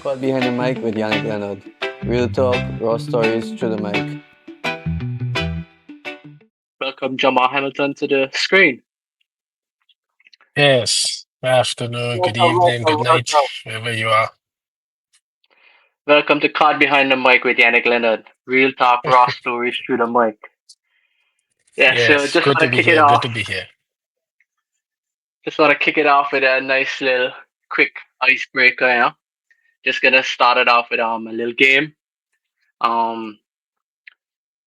Caught Behind the Mic with Yannick Leonard. Real talk, raw stories through the mic. Welcome, Jahmar Hamilton, to the screen. Yes. Good afternoon, good Welcome, evening, welcome, good night, welcome. wherever you are. Welcome to Caught Behind the Mic with Yannick Leonard. Real talk, raw stories through the mic. Yeah, so Yes, just good want to to be kick it here. Good off. to be here. Just want to kick it off with a nice little quick icebreaker. Just gonna start it off with a little game. Um,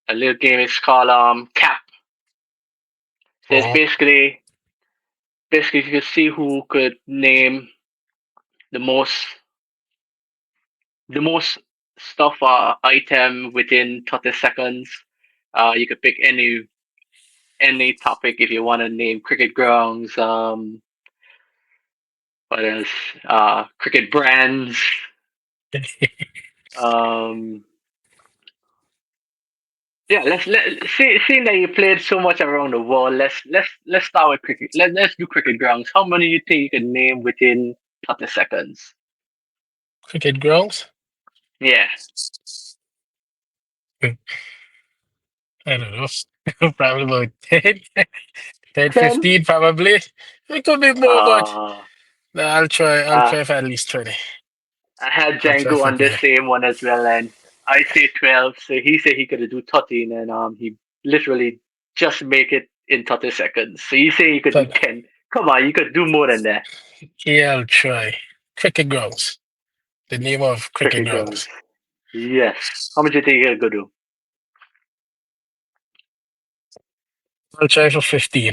a little game is called Cap. So it's Mhm. basically you could see who could name the most the most stuff item within 30 seconds. You could pick any topic if you want to name cricket grounds, what else? Cricket brands. Um, yeah, seeing that you played so much around the world, let's start with cricket. Let's do cricket grounds. How many do you think you can name within 30 seconds? Cricket grounds? Yeah, I don't know. Probably about 10, 10, 10. 15, probably. It could be more, but Uh, no, I'll try. I'll uh, try for at least 20. I had I'll try Django for on the 20. same one as well, and I say 12. So he said he could do 13, and he literally just make it in 30 seconds. So you say you could do But 10. Come on, you could do more than that. yeah, I'll try. Cricket grounds. The name of cricket Cricket grounds. grounds. Yes. How much do you think you could do? I'll try for 15.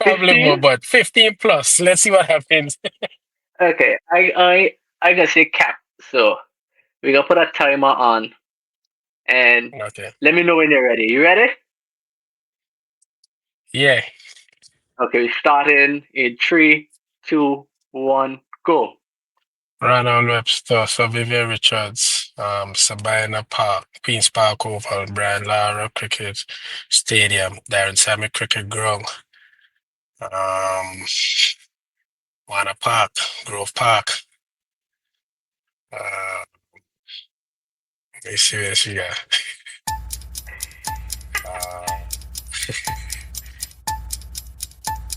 Probably more, 15? but 15 plus. Let's see what happens. Okay, I gonna say cap. So we gonna put a timer on, and Okay. let me know when you're ready. You ready? Yeah. Okay, we starting in three, two, one, go. Ronald Webster, Vivian Richards, Sabina Park, Queen's Park Oval, Brian Lara Cricket Stadium, Darren Sammy Cricket Ground, um, Warner Park, Grove Park. Uh, let me see where she got. Uh,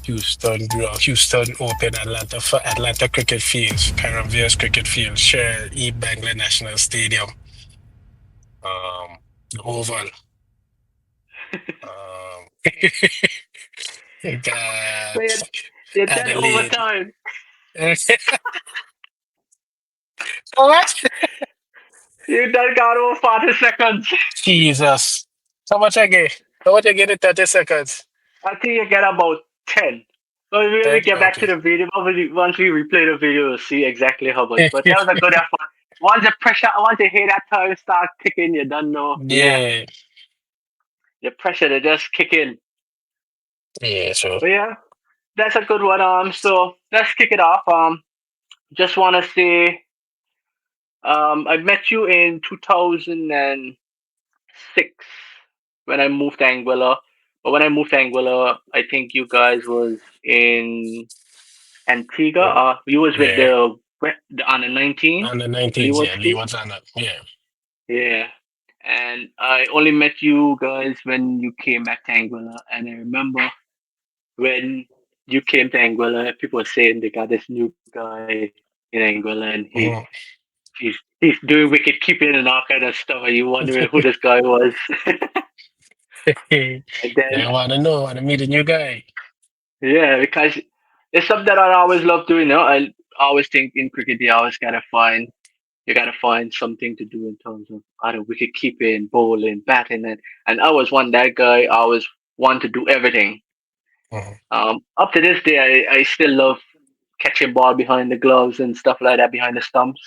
Houston Open, Atlanta Cricket Fields, Paravias Cricket Field, Share E. Bangla National Stadium, the Oval. Um, got Man, you're dead Adelaide. overtime. What? You done got over 40 seconds. Jesus. How much I get? How much I get in 30 seconds? I think you get about 10. So when we 10? get back to Okay. the video, once we replay the video, we'll see exactly how much. But that was a good effort. Once you hear that time start kicking, you don't know. Yeah, Yeah. the pressure to just kick in. Yeah, so. But yeah, that's a good one. So let's kick it off. Just want to say, I met you in 2006 when I moved to Anguilla. But when I moved to Anguilla, I think you guys was in Antigua. You was with Yeah. the under 19 On the 19th, Leeward yeah, Lee team. was on that. Yeah. Yeah, and I only met you guys when you came back to Anguilla, and I remember when you came to Anguilla, people were saying they got this new guy in Anguilla, and Mhm. he's doing wicket keeping and all kind of stuff, and you wondering who this guy was. And then I want to know, I want to meet a new guy. yeah, because it's something that I always love doing. I always think in cricket you gotta find something to do in terms of either wicket keeping, bowling, batting, and I was one that guy. I always want to do everything. Mhm. Up to this day, I still love catching ball behind the gloves and stuff like that behind the stumps.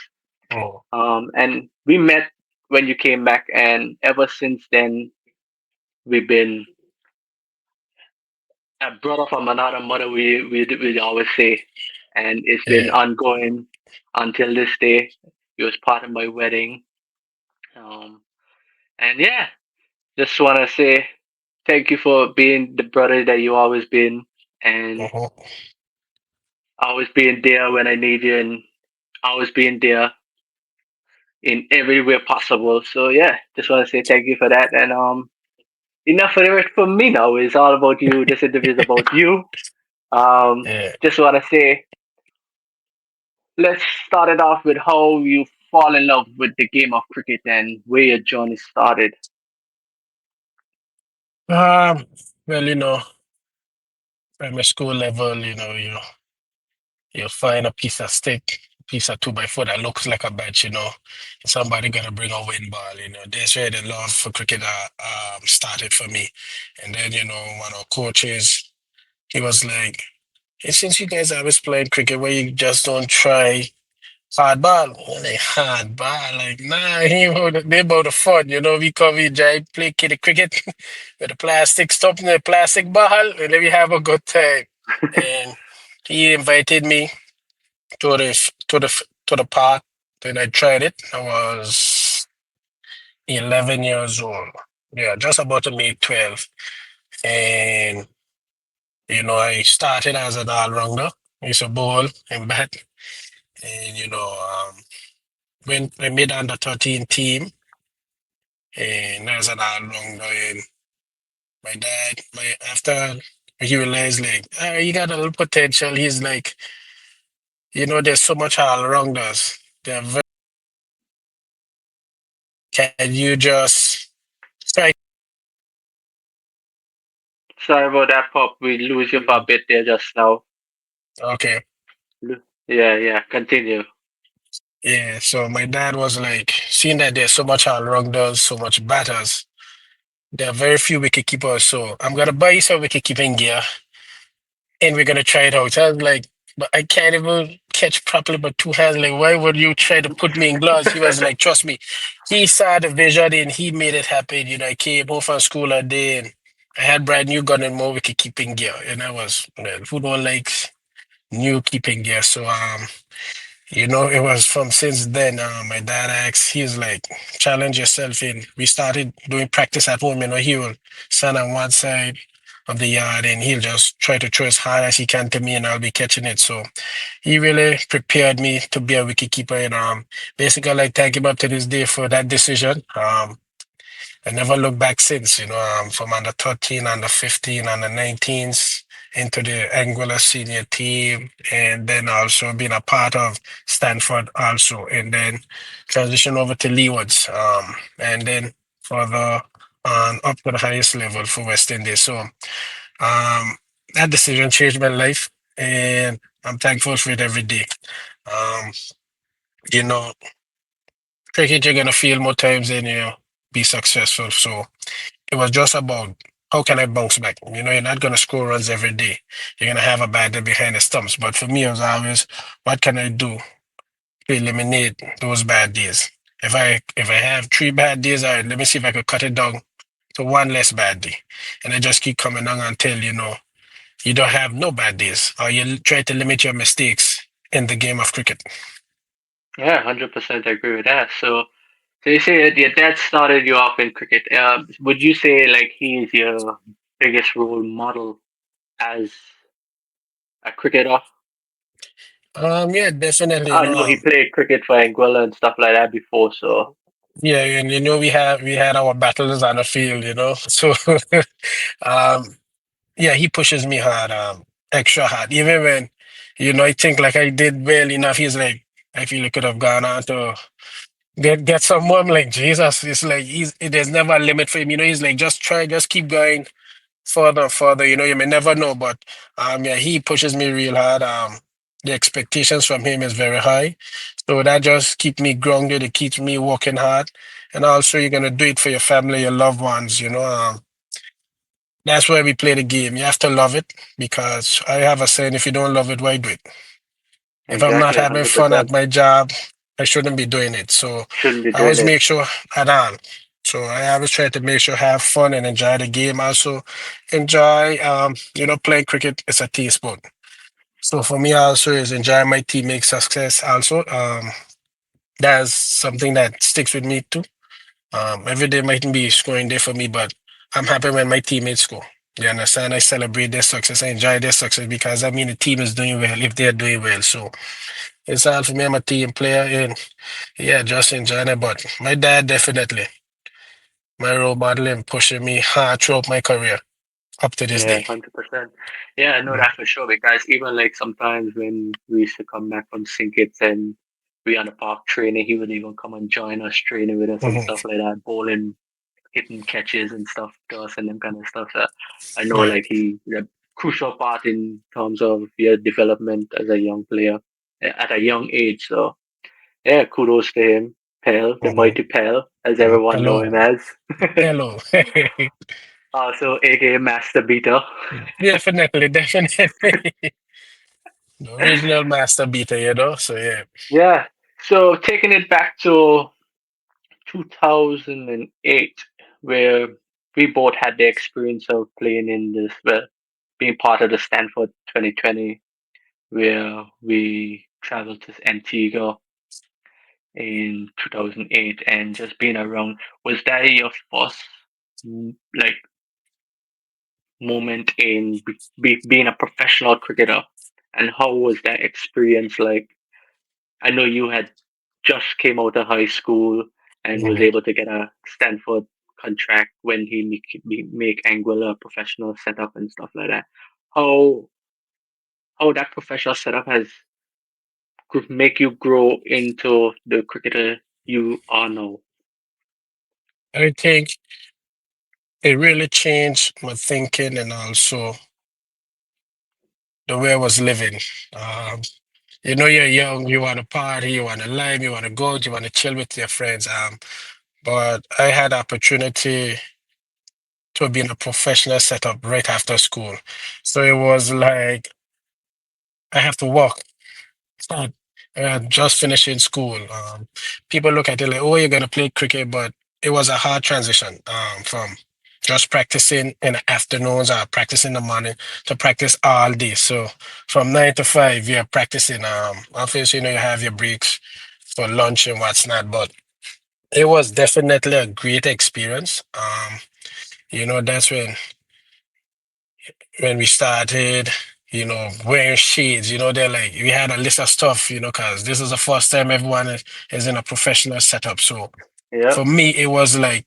Oh, And we met when you came back, and ever since then we've been a brother from another mother. We always say, and it's been yeah. ongoing until this day. He was part of my wedding. Um, and yeah, just want to say thank you for being the brother that you always been, and Mhm. always being there when I need you, and always being there in every way possible. So yeah, just want to say thank you for that. And enough of it from me now. It's all about you. This interview is about you. Yeah. Just want to say, let's start it off with how you fall in love with the game of cricket and where your journey started. Um, well, primary school level, you find a piece of stick, piece of 2x4 that looks like a bat, and somebody gonna bring a wind ball, That's where the love for cricket started for me. And then, one of our coaches, he was like, hey, since you guys always played cricket, where you just don't try hardball? I'm like, hardball? Like, nah, they about the fun, we come, we try play kitty cricket with a plastic stuff and a plastic ball, and then we have a good time. And he invited me to the park. Then I tried it. I was 11 years old. Yeah, just about to make 12. And I started as an all-rounder. I used to bowl and bat. And when I made under 13 team, and as an all-rounder, and my dad, my after he realized like, you got a little potential. He's like, there's so much all-rounders. They're very, can you just try? Sorry about that, Pop. We lose you for a bit there just now. Okay. Yeah, yeah. Continue. Yeah. So my dad was like, seeing that there's so much all-rounders, so much batters, there are very few wicket keepers. So I'm gonna buy you some wicket keeping gear and we're gonna try it out. I was like, but I can't even catch properly with two hands. Like, why would you try to put me in gloves? He was like, trust me. He saw the vision and he made it happen. I came home from school a day and I had brand new gun and more wicket keeping gear. And I was, well, who don't like new keeping gear? So it was from since then. My dad asked, he's like, challenge yourself in. We started doing practice at home. He will stand on one side of the yard and he'll just try to throw as hard as he can to me and I'll be catching it. So he really prepared me to be a wicket keeper. And basically, I thank him up to this day for that decision. I never looked back since, from under 13, under 15, under 19s into the Anguilla senior team, and then also being a part of Stanford also, and then transition over to Leeward's, and then further on up to the highest level for West Indies. So that decision changed my life, and I'm thankful for it every day. Um, you know, cricket, you're gonna feel more times than be successful. So it was just about how can I bounce back? You're not gonna score runs every day. You're gonna have a bad day behind the stumps. But for me, it was always what can I do to eliminate those bad days? If I have 3 bad days, all right, let me see if I could cut it down to one less bad day. And I just keep coming on until you don't have no bad days, or you try to limit your mistakes in the game of cricket. Yeah, 100% agree with that. So you say that your dad started you off in cricket. Would you say like he is your biggest role model as a cricketer? Yeah, definitely. I know he played cricket for Anguilla and stuff like that before, so Yeah, and we had our battles on the field, So um yeah, he pushes me hard, extra hard. Even when, I think like I did well enough, he's like, I feel I could have gone on to get someone. I'm like, Jesus, it's like there's never a limit for him. He's like, just try, just keep going further and further. You may never know. But yeah, he pushes me real hard. The expectations from him is very high. So that just keep me grounded, it keeps me working hard. And also you're gonna do it for your family, your loved ones. That's why we play the game. You have to love it because I have a saying, if you don't love it, why do it? If I'm not exactly having fun 100%. at my job, I shouldn't be doing it. So Shouldn't be I doing always it. make sure at all. So I always try to make sure I have fun and enjoy the game. Also enjoy, playing cricket is a team sport. So for me also is enjoy my teammates' success also. That's something that sticks with me too. Every day mightn't be scoring day for me, but I'm happy when my teammates score. You understand? I celebrate their success. I enjoy their success because I mean the team is doing well if they're doing well. So It's hard for me. I'm a team player, and yeah, just enjoying it. But my dad definitely my role model in pushing me hard throughout my career up to this Yeah, day. 100%. Yeah, I know Mm. that for sure. Because even like sometimes when we used to come back from Sinkits and we on the park training, he would even come and join us training with us and Mhm. stuff like that, bowling, hitting catches and stuff to us and them kind of stuff. So I know Right. like he a crucial part in terms of your development as a young player at a young age. So yeah, kudos to him, Pell, the Mhm. mighty Pell, as everyone know him Hello. as. Hello. Also, aka Master Beater. Definitely, definitely. The original master beater, you know? So yeah. Yeah. So taking it back to 2008, where we both had the experience of playing in this, well, being part of the Stanford 2020, where we traveled to Antigua in 2008 and just being around. Was that your first like moment in being a professional cricketer? And how was that experience like? I know you had just came out of high school and was Mhm. able to get a Stanford contract when he make Anguilla a professional setup and stuff like that. How how that professional setup has make you grow into the cricketer you are now? I think it really changed my thinking and also the way I was living. Um, you're young, you want to party, you want to live, you want to go, you want to chill with your friends. But I had opportunity to be in a professional setup right after school. So it was like I have to work. Start just finishing school. People look at it like, oh, you're gonna play cricket, but it was a hard transition from just practicing in the afternoons or practicing in the morning to practice all day. So from 9 to 5, you're practicing. Obviously, you have your breaks for lunch and what's not, but it was definitely a great experience. That's when we started, wearing shades, they're like, we had a list of stuff, because this is the first time everyone is in a professional setup. So Yeah, for me, it was like,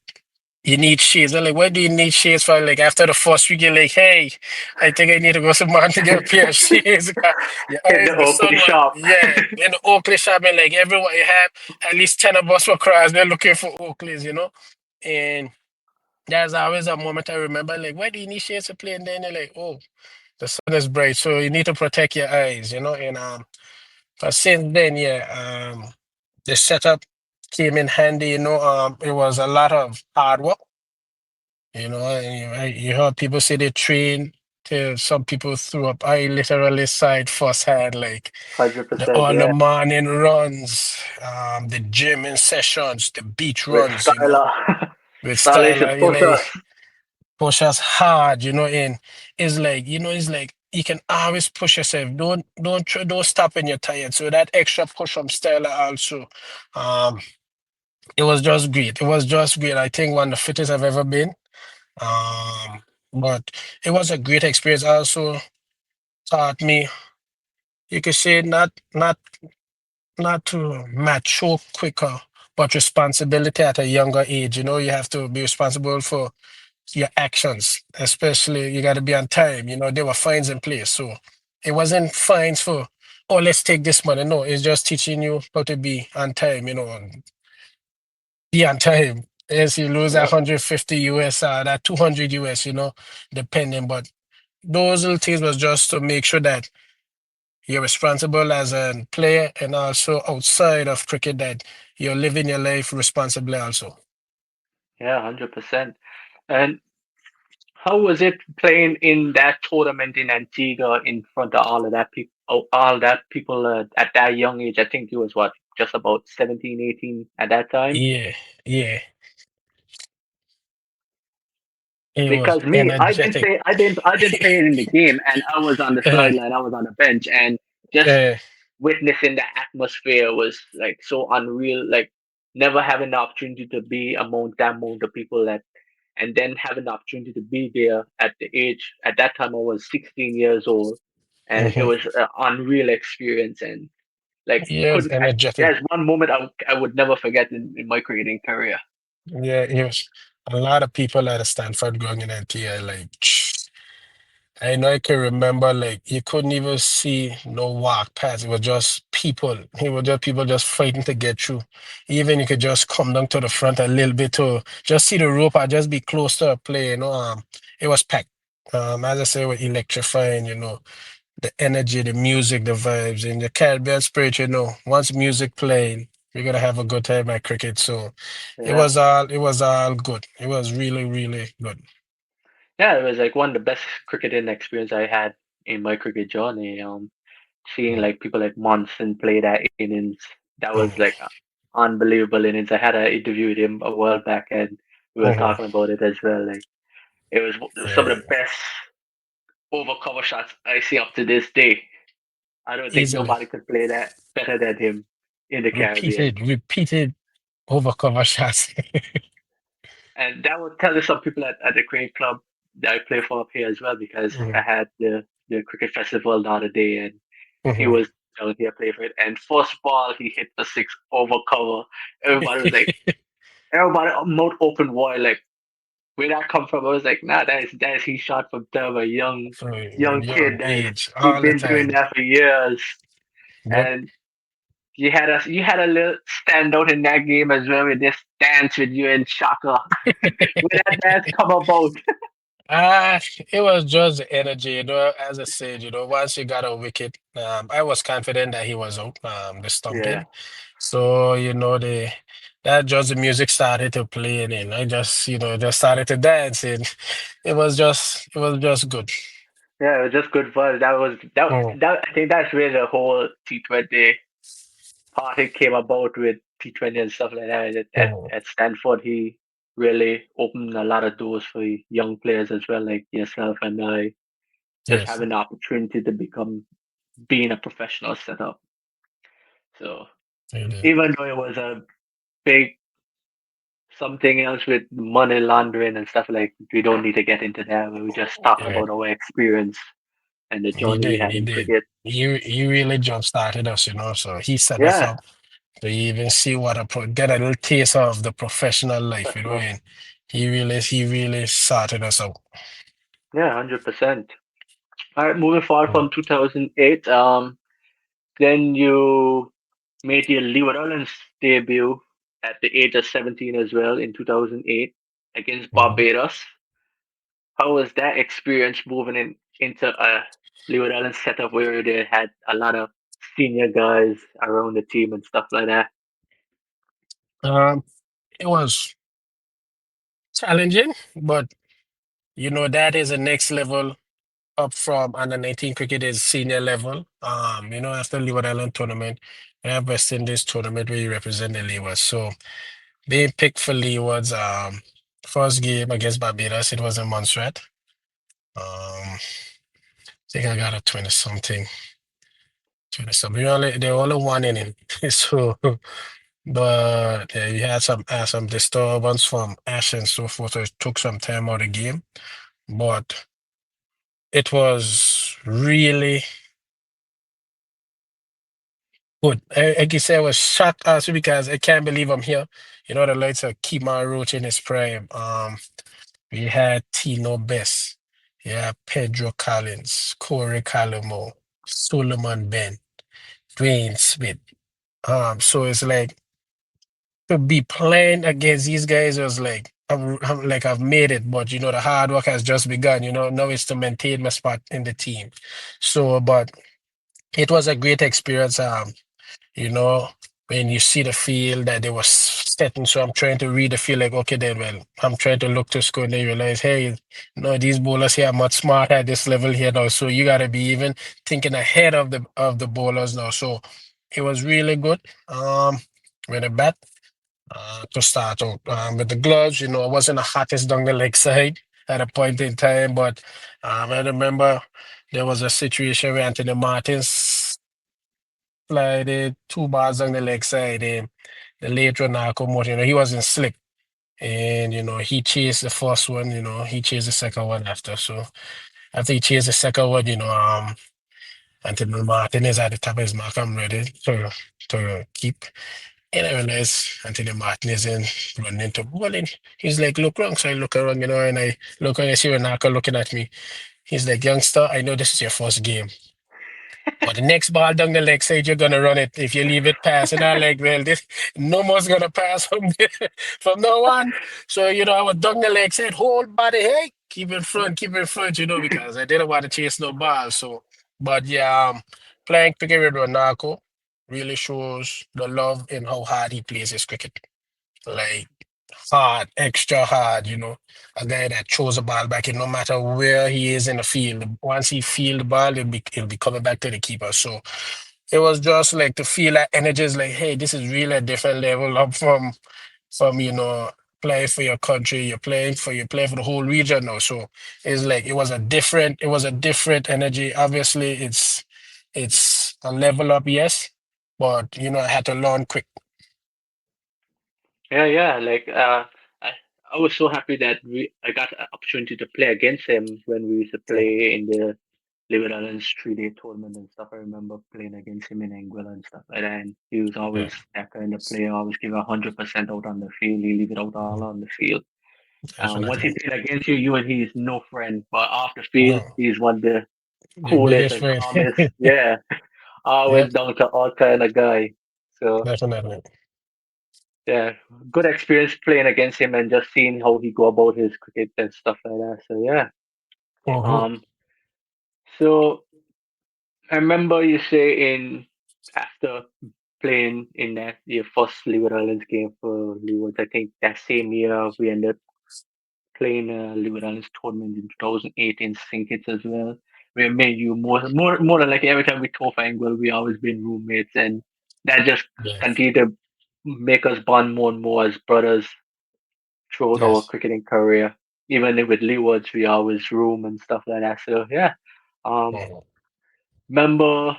you need shades. They're like, what do you need shades for? Like, after the first week, you're like, hey, I think I need to go to mom to get a pair of shades. Your in the eyes, the sun Oakley was, shop. yeah, in the Oakley shop, and like everyone, you have at least 10 of us for cross, they're looking for Oakleys, And there's always a moment I remember, like, why do you need shades to play? And then they're like, oh, the sun is bright, so you need to protect your eyes, And but since then, yeah, the setup came in handy. It was a lot of hard work. And you heard people say they train till some people threw up. I literally saw it firsthand, like the 100%, all the yeah. morning runs, the gym in sessions, the beach With runs, Styler. with Styler style. should push us. Push us hard, and it's like you can always push yourself. Don't stop when you're tired. So that extra push from Stella also, um, it was just great. It was just great. I think one of the fittest I've ever been. But it was a great experience. Also taught me, you could say, not to mature quicker, but responsibility at a younger age. You have to be responsible for your actions, especially you got to be on time. There were fines in place. So it wasn't fines for, oh, let's take this money. No, it's just teaching you how to be on time, and be on time. Yes, you lose that Yep. 150 US, that 200 US, depending. But those little things was just to make sure that you're responsible as a player and also outside of cricket that you're living your life responsibly also. Yeah, 100%. And how was it playing in that tournament in Antigua in front of all of that people, all that people at that young age? I think he was what, just about 17, 18 at that time. Yeah, yeah. It was Because me, energetic. I didn't play it in the game, and I was on the uh, sideline, I was on the bench, and just uh, witnessing the atmosphere was like so unreal. Like never having the opportunity to be among that amount of people that, and then having the opportunity to be there at the age at that time I was 16 years old, and it mhm. was an unreal experience. And Like He was couldn't I, energetic. there's one moment I would never forget in my cricketing career. Yeah, he was. A lot of people at Stanford going in NT like. I know I can remember like you couldn't even see no walk past. It was just people. It was just people just fighting to get through. Even you could just come down to the front a little bit to just see the rope or just be close to a play, it was packed. As I say, with electrifying, the energy, the music, the vibes, and the Caribbean spirit, once music playing, we're gonna have a good time at cricket. So Yeah. it was all good. It was really, really good. Yeah, it was like one of the best cricketing experience I had in my cricket journey. Seeing Mm, like people like Monson play that innings, that was mm, like unbelievable innings. I had an interview with him a while back, and we were mhm. talking about it as well. Like it was some of Yeah, the best over cover shots I see up to this day. I don't think easily. nobody could play that better than him in the Caribbean. Repeated overcover shots. And that would tell you some people at the cricket club that I play for up here as well, because I Mhm, had the cricket festival the other day, and he mhm. was down here playing for it. And first ball, he hit the six over cover. Everybody was like, everybody not open wide, like where that come from? I was like, nah, that is he shot from there, a So young young kid that age, he all the been doing time. that for years. Yep. And you had a little standout in that game as well with this dance with you and Shaka. Where that dance come about? Ah, it was just the energy, as I said, once he got a wicket, I was confident that he was out, the Yeah. stumping. So, that just the music started to play and then I just started to dance and it was just good. Yeah, it was just good fun. That was that Mm, that I think that's where the whole T20 party came about with T20 and stuff like that. mm. At Stanford, he really opened a lot of doors for young players as well, like yourself and I, just Yes, having the opportunity to become being a professional setup. So it is. even though it was a big something else with money laundering and stuff, like we don't need to get into that. We just talking Yeah. about our experience and the He journey we did. had He in did. cricket. He really jump started us, So he set us Yeah, up to even see get a little taste of the professional life, professional. and he really started us out. Yeah, 100%. All right, moving forward Mm, from 2008, then you made your Leeward Islands debut at the age of 17 as well in 2008 against mhm. Barbados. How was that experience moving into a Leeward Islands setup where they had a lot of senior guys around the team and stuff like that? Um, it was challenging, but that is the next level up from under 19 cricket is senior level. After Leeward Island tournament, we have West Indies tournament where you represent the Leeward. So being picked for Leeward's first game against Barbados, it was in Montserrat. I think I got a 20 something, 20 something. They only one inning. So, but yeah, we had some disturbance from Ash and so forth. So it took some time out of the game, but it was really good. Like you said, I was shocked also because I can't believe I'm here. The lights of Kemar Roach in his prime. We had Tino Bess, yeah, Pedro Collins, Corey Calamo, Solomon Ben, Dwayne Smith. So it's like to be playing against these guys was like I'm like I've made it, but the hard work has just begun. Now it's to maintain my spot in the team. So, but it was a great experience. You know, when you see the field that they were setting. So I'm trying to read the field like, okay, then, well, I'm trying to look to score and then you realize, hey, these bowlers here are much smarter at this level here now. So you got to be even thinking ahead of the bowlers now. So it was really good. With a bat to start out with the gloves. I wasn't the hottest down the leg side at a point in time, but I remember there was a situation where Anthony Martins slided two bars on the leg side, and the late Ronaldo Moore, he wasn't slick. And, he chased the first one, he chased the second one after. So after he chased the second one, until Martin is at the top of his mark. I'm ready to keep. And I realize until Martin is in running into bowling. He's like, look wrong. So I look around, and I look and I see Renaka looking at me. He's like, youngster, I know this is your first game. But the next ball down the leg side, you're gonna run it. If you leave it pass in our leg, well, this no more's gonna pass from there, from now on. So I was down the leg side, hold body, hey, keep in front, because I didn't want to chase no ball. So, but yeah, playing cricket with Ronaldo really shows the love in how hard he plays his cricket. Like hard, extra hard, a guy that throws the ball back in no matter where he is in the field. Once he feel the ball, it'll be coming back to the keeper. So it was just like to feel that energy is like, hey, this is really a different level up from playing for your country. You're playing for the whole region now. So it's like it was a different energy. Obviously, it's a level up, yes, but I had to learn quick. Yeah, yeah. Like I was so happy that I got an opportunity to play against him when we used to play in the Leeward Islands 3-day tournament and stuff. I remember playing against him in Anguilla and stuff like that. And he was Yeah, always that kind of player, always give 100% out on the field. He leave it out all on the field. Once he definitely. played against you, you and he is no friend. But off the field, No. he's one of the The coolest biggest and friend. calmest. Yeah, always Yep, down to all kind of guy. So definitely. yeah, good experience playing against him and just seeing how he go about his cricket and stuff like that. So yeah. Hmm. Um. So I remember you say in after playing in that your first Leeward Islands game for Leeward, I think that same year we ended up playing a Leeward Islands tournament in 2008 in St. Kitts as well. We made you more than like every time we talk for Anguilla, we always been roommates, and that just Yes, continued to make us bond more and more as brothers throughout our yes. cricketing career. Even with Leewards, we always room and stuff like that. So yeah, um, Mhm. remember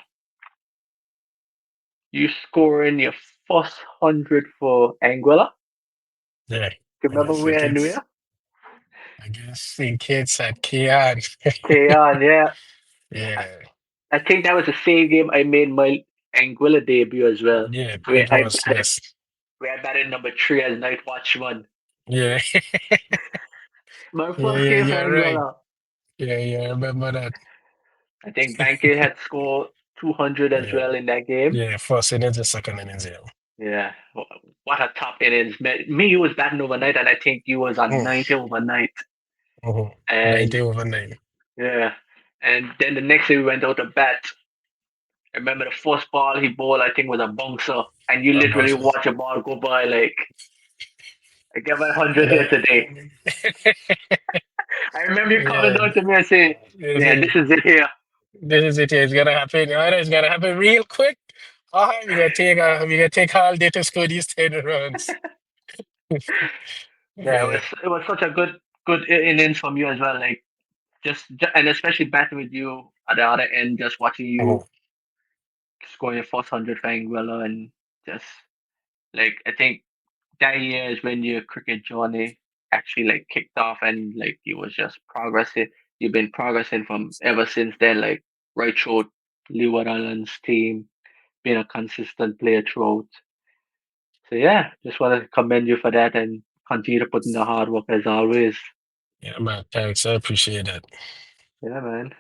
you scoring your first 100 for Anguilla? Yeah, Do you I remember guess where St. and where? Kitts. I guess St. Kitts at Kian. Keon, yeah. I, Yeah, I think that was the same game I made my Anguilla debut as well. yeah, Where it I was. batted, Yes. where I batted number three as night watchman. Yeah, My yeah, first yeah. game for You're right. Anguilla. Yeah, yeah. I remember that. I think Banky had scored 200 as Yeah, well in that game. yeah. First innings and second innings. Yeah. Yeah, what a top innings. Me, you was batting overnight, and I think you was on Mm. 90 overnight. Mhm. And 90 over 9. yeah, and then the next day we went out to bat. I remember the first ball he bowled, I think was a bouncer, and you About literally watch a ball go by like, I get my 100 here yeah. today. I remember you coming Yeah. down to me and saying, Yes, yeah, this is it here. this is it. It's gonna happen. Either it's gonna happen real quick. We gonna take all day to score these 10 runs. Yeah, Yeah. it was such a good innings from you as well. Like and especially batting with you at the other end, just watching Mhm. you score your first 100 for Anguilla and just like I think that year is when your cricket journey actually like kicked off and like you was just progressing. You've been progressing from ever since then, like right through Leeward Islands team, being a consistent player throughout. So yeah, just want to commend you for that and continue to put in the hard work as always. Yeah, man. Thanks. I appreciate that. Yeah, man.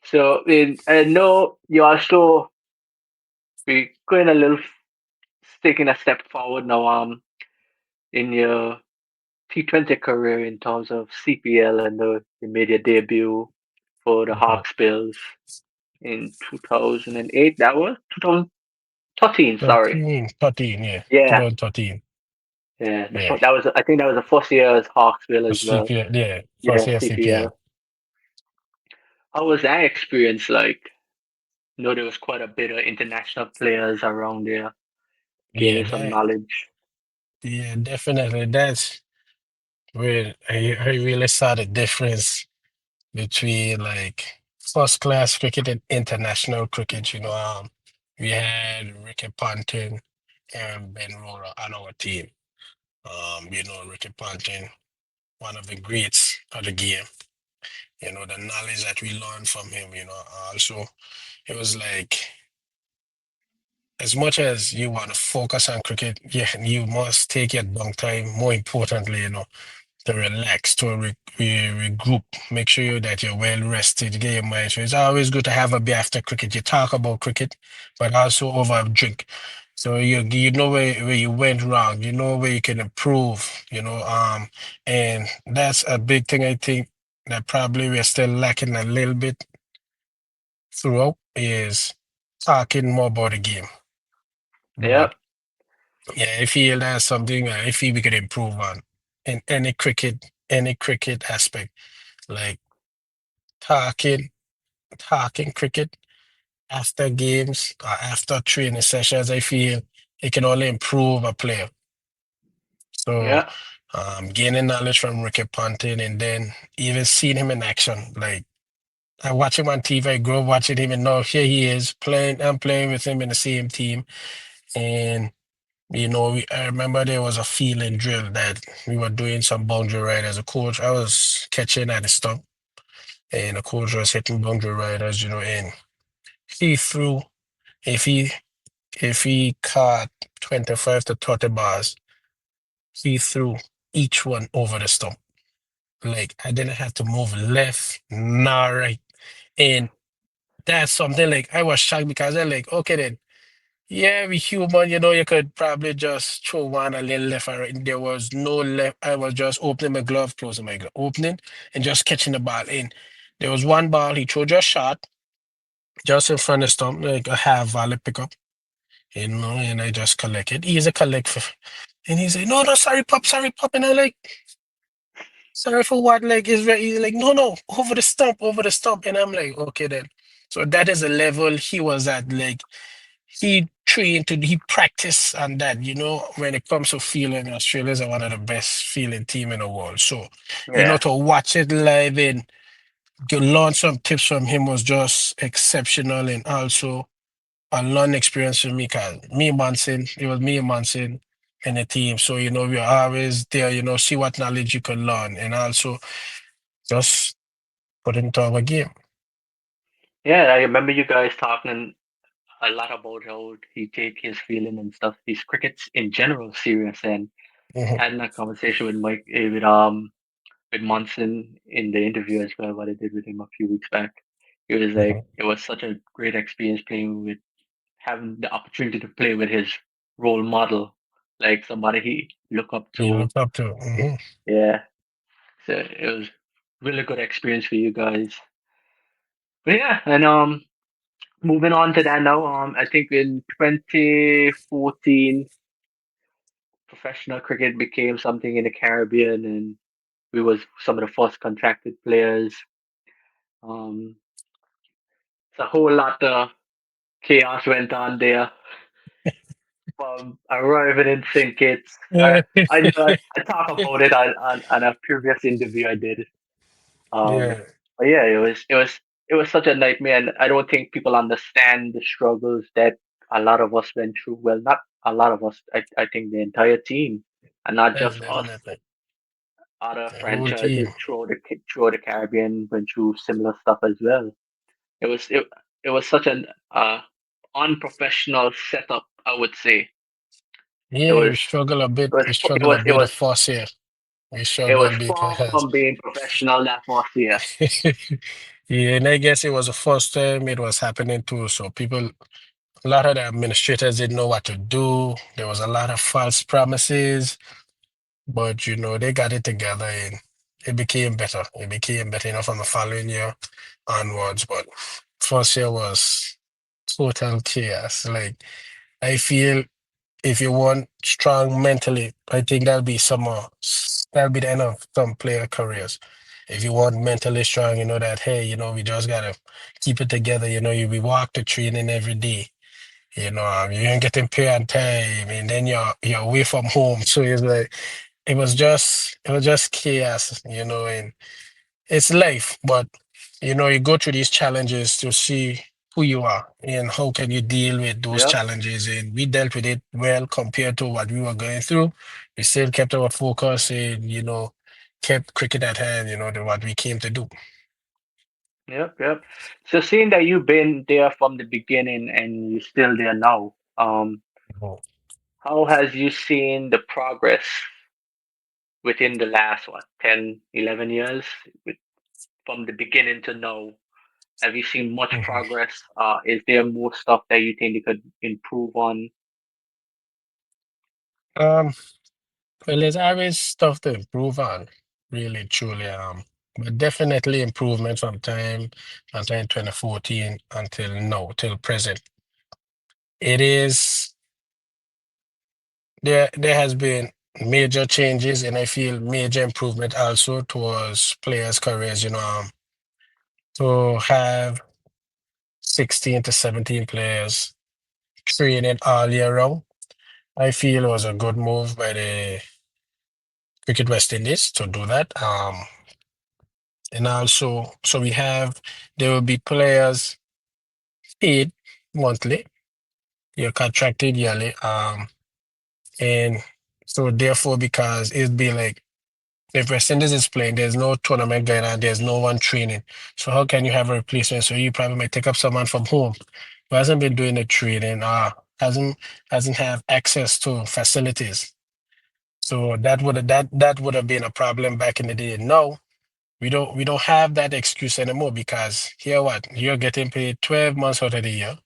So I know you also be going a little taking a step forward now in your T20 career in terms of CPL and you made your debut for the Mhm. Hawks Bills in 2008. That was 2013. Sorry. 13, yeah. Yeah, 2013. yeah. Yeah. That was I think that was the first year as Hawksville For as well. CPL, yeah. First Yeah, year CPL. CPL. How was that experience like? There was quite a bit of international players around there Yeah, gaining some that, knowledge. yeah, definitely. That's where I really saw the difference between like first class cricket and international cricket. We had Ricky Ponting and Ben Rora on our team. Ricky Ponting, one of the greats of the game. the knowledge that we learned from him, also it was like as much as you want to focus on cricket, yeah, you must take your downtime. More importantly, to relax, to regroup, make sure that you're well rested, get your mind. So it's always good to have a beer after cricket. You talk about cricket, but also over a drink. So you know where you went wrong, you know where you can improve, and that's a big thing I think that probably we're still lacking a little bit throughout is talking more about the game. Yeah, But yeah, I feel that's something I feel we could improve on in any cricket aspect. Like talking, talking cricket after games or after training sessions, I feel it can only improve a player. So, yeah, gaining knowledge from Ricky Ponting and then even seeing him in action. Like I watch him on TV, I grew up watching him, and now here he is playing. I'm playing with him in the same team, and I remember there was a feeling drill that we were doing some boundary ride as a coach. I was catching at the stump, and the coach was hitting boundary riders, and he threw if he caught 25 to 30 bars, he threw each one over the stump. Like I didn't have to move left nor right. And that's something like I was shocked because I'm like, okay then, yeah, we human, you could probably just throw one a little left or right. And there was no left. I was just opening my glove, closing my glove, opening and just catching the ball in. There was one ball he threw just shot, just in front of the stump, like a half volley pickup, and I just collect it. He's a collect for, and he's like, no, no, sorry, pop. And I'm like, sorry for what? Like, he's like, no, no, over the stump, over the stump. And I'm like, okay then. So that is the level he was at. Like, he practiced on that, when it comes to feeling, Australia's are one of the best feeling team in the world. So, yeah, to watch it live and to learn some tips from him was just exceptional and also a learning experience for me because it was me and Manson in the team. So, we are always there, see what knowledge you can learn and also just put it into our game. yeah. I remember you guys talking a lot about how he take his feeling and stuff, these crickets in general serious, and Mhm, having that conversation with Mike, with Munson in the interview as well, what I did with him a few weeks back. It was like mhm. it was such a great experience playing with having the opportunity to play with his role model, like somebody he look up You to. look up to. Mhm. Yeah, so it was really good experience for you guys. But yeah, and moving on to that now. I think in 2014, professional cricket became something in the Caribbean, and we was some of the first contracted players. Um, it's a whole lot of chaos went on there from arriving in St. Kitts. Yeah. I know I talk about it on a previous interview I did. Um, Yeah, but yeah, it was such a nightmare, and I don't think people understand the struggles that a lot of us went through. Well, not a lot of us. I think the entire team, and not that's just us. definitely Other the whole franchises team. throughout the Caribbean went through similar stuff as well. It was such an unprofessional setup. I would say it Yeah, we was struggle a bit. it was We it struggle a was it bit of was force here. We it was struggle far because from being professional that first year. yeah, and I guess it was the first time it was happening too. So a lot of the administrators didn't know what to do. There was a lot of false promises, but they got it together and it became better. It became better, from the following year onwards. But first year was total chaos. Like I feel if you want strong mentally, I think that'll be the end of some player careers. If you want mentally strong, you know that hey, we just gotta keep it together. We walk to training every day. You ain't getting paid on time, and then you're away from home. So it's like it was just chaos, and it's life, but you go through these challenges to see who you are and how can you deal with those Yep. challenges. And we dealt with it well compared to what we were going through. We still kept our focus and kept cricket at hand, what we came to do. Yep, yep. So seeing that you've been there from the beginning and you're still there now, Mhm. how has you seen the progress within the last, what, 10, 11 years with, from the beginning to now? Have you seen much Mhm. progress? Is there more stuff that you think you could improve on? Um, well, there's always stuff to improve on, really, truly. But definitely improvement from time 2014 until now, till present. It is there has been major changes, and I feel major improvement also towards players' careers. To have 16 to 17 players training all year round, I feel it was a good move by the Cricket West Indies to do that. And also, so there will be players paid monthly, you're contracted yearly. And so therefore, because it'd be like if West Indies is playing, there's no tournament going on, there's no one training. So how can you have a replacement? So you probably might take up someone from home who hasn't been doing the training, hasn't have access to facilities. So that would have been a problem back in the day. Now we don't have that excuse anymore because here what? You're getting paid 12 months out of the year.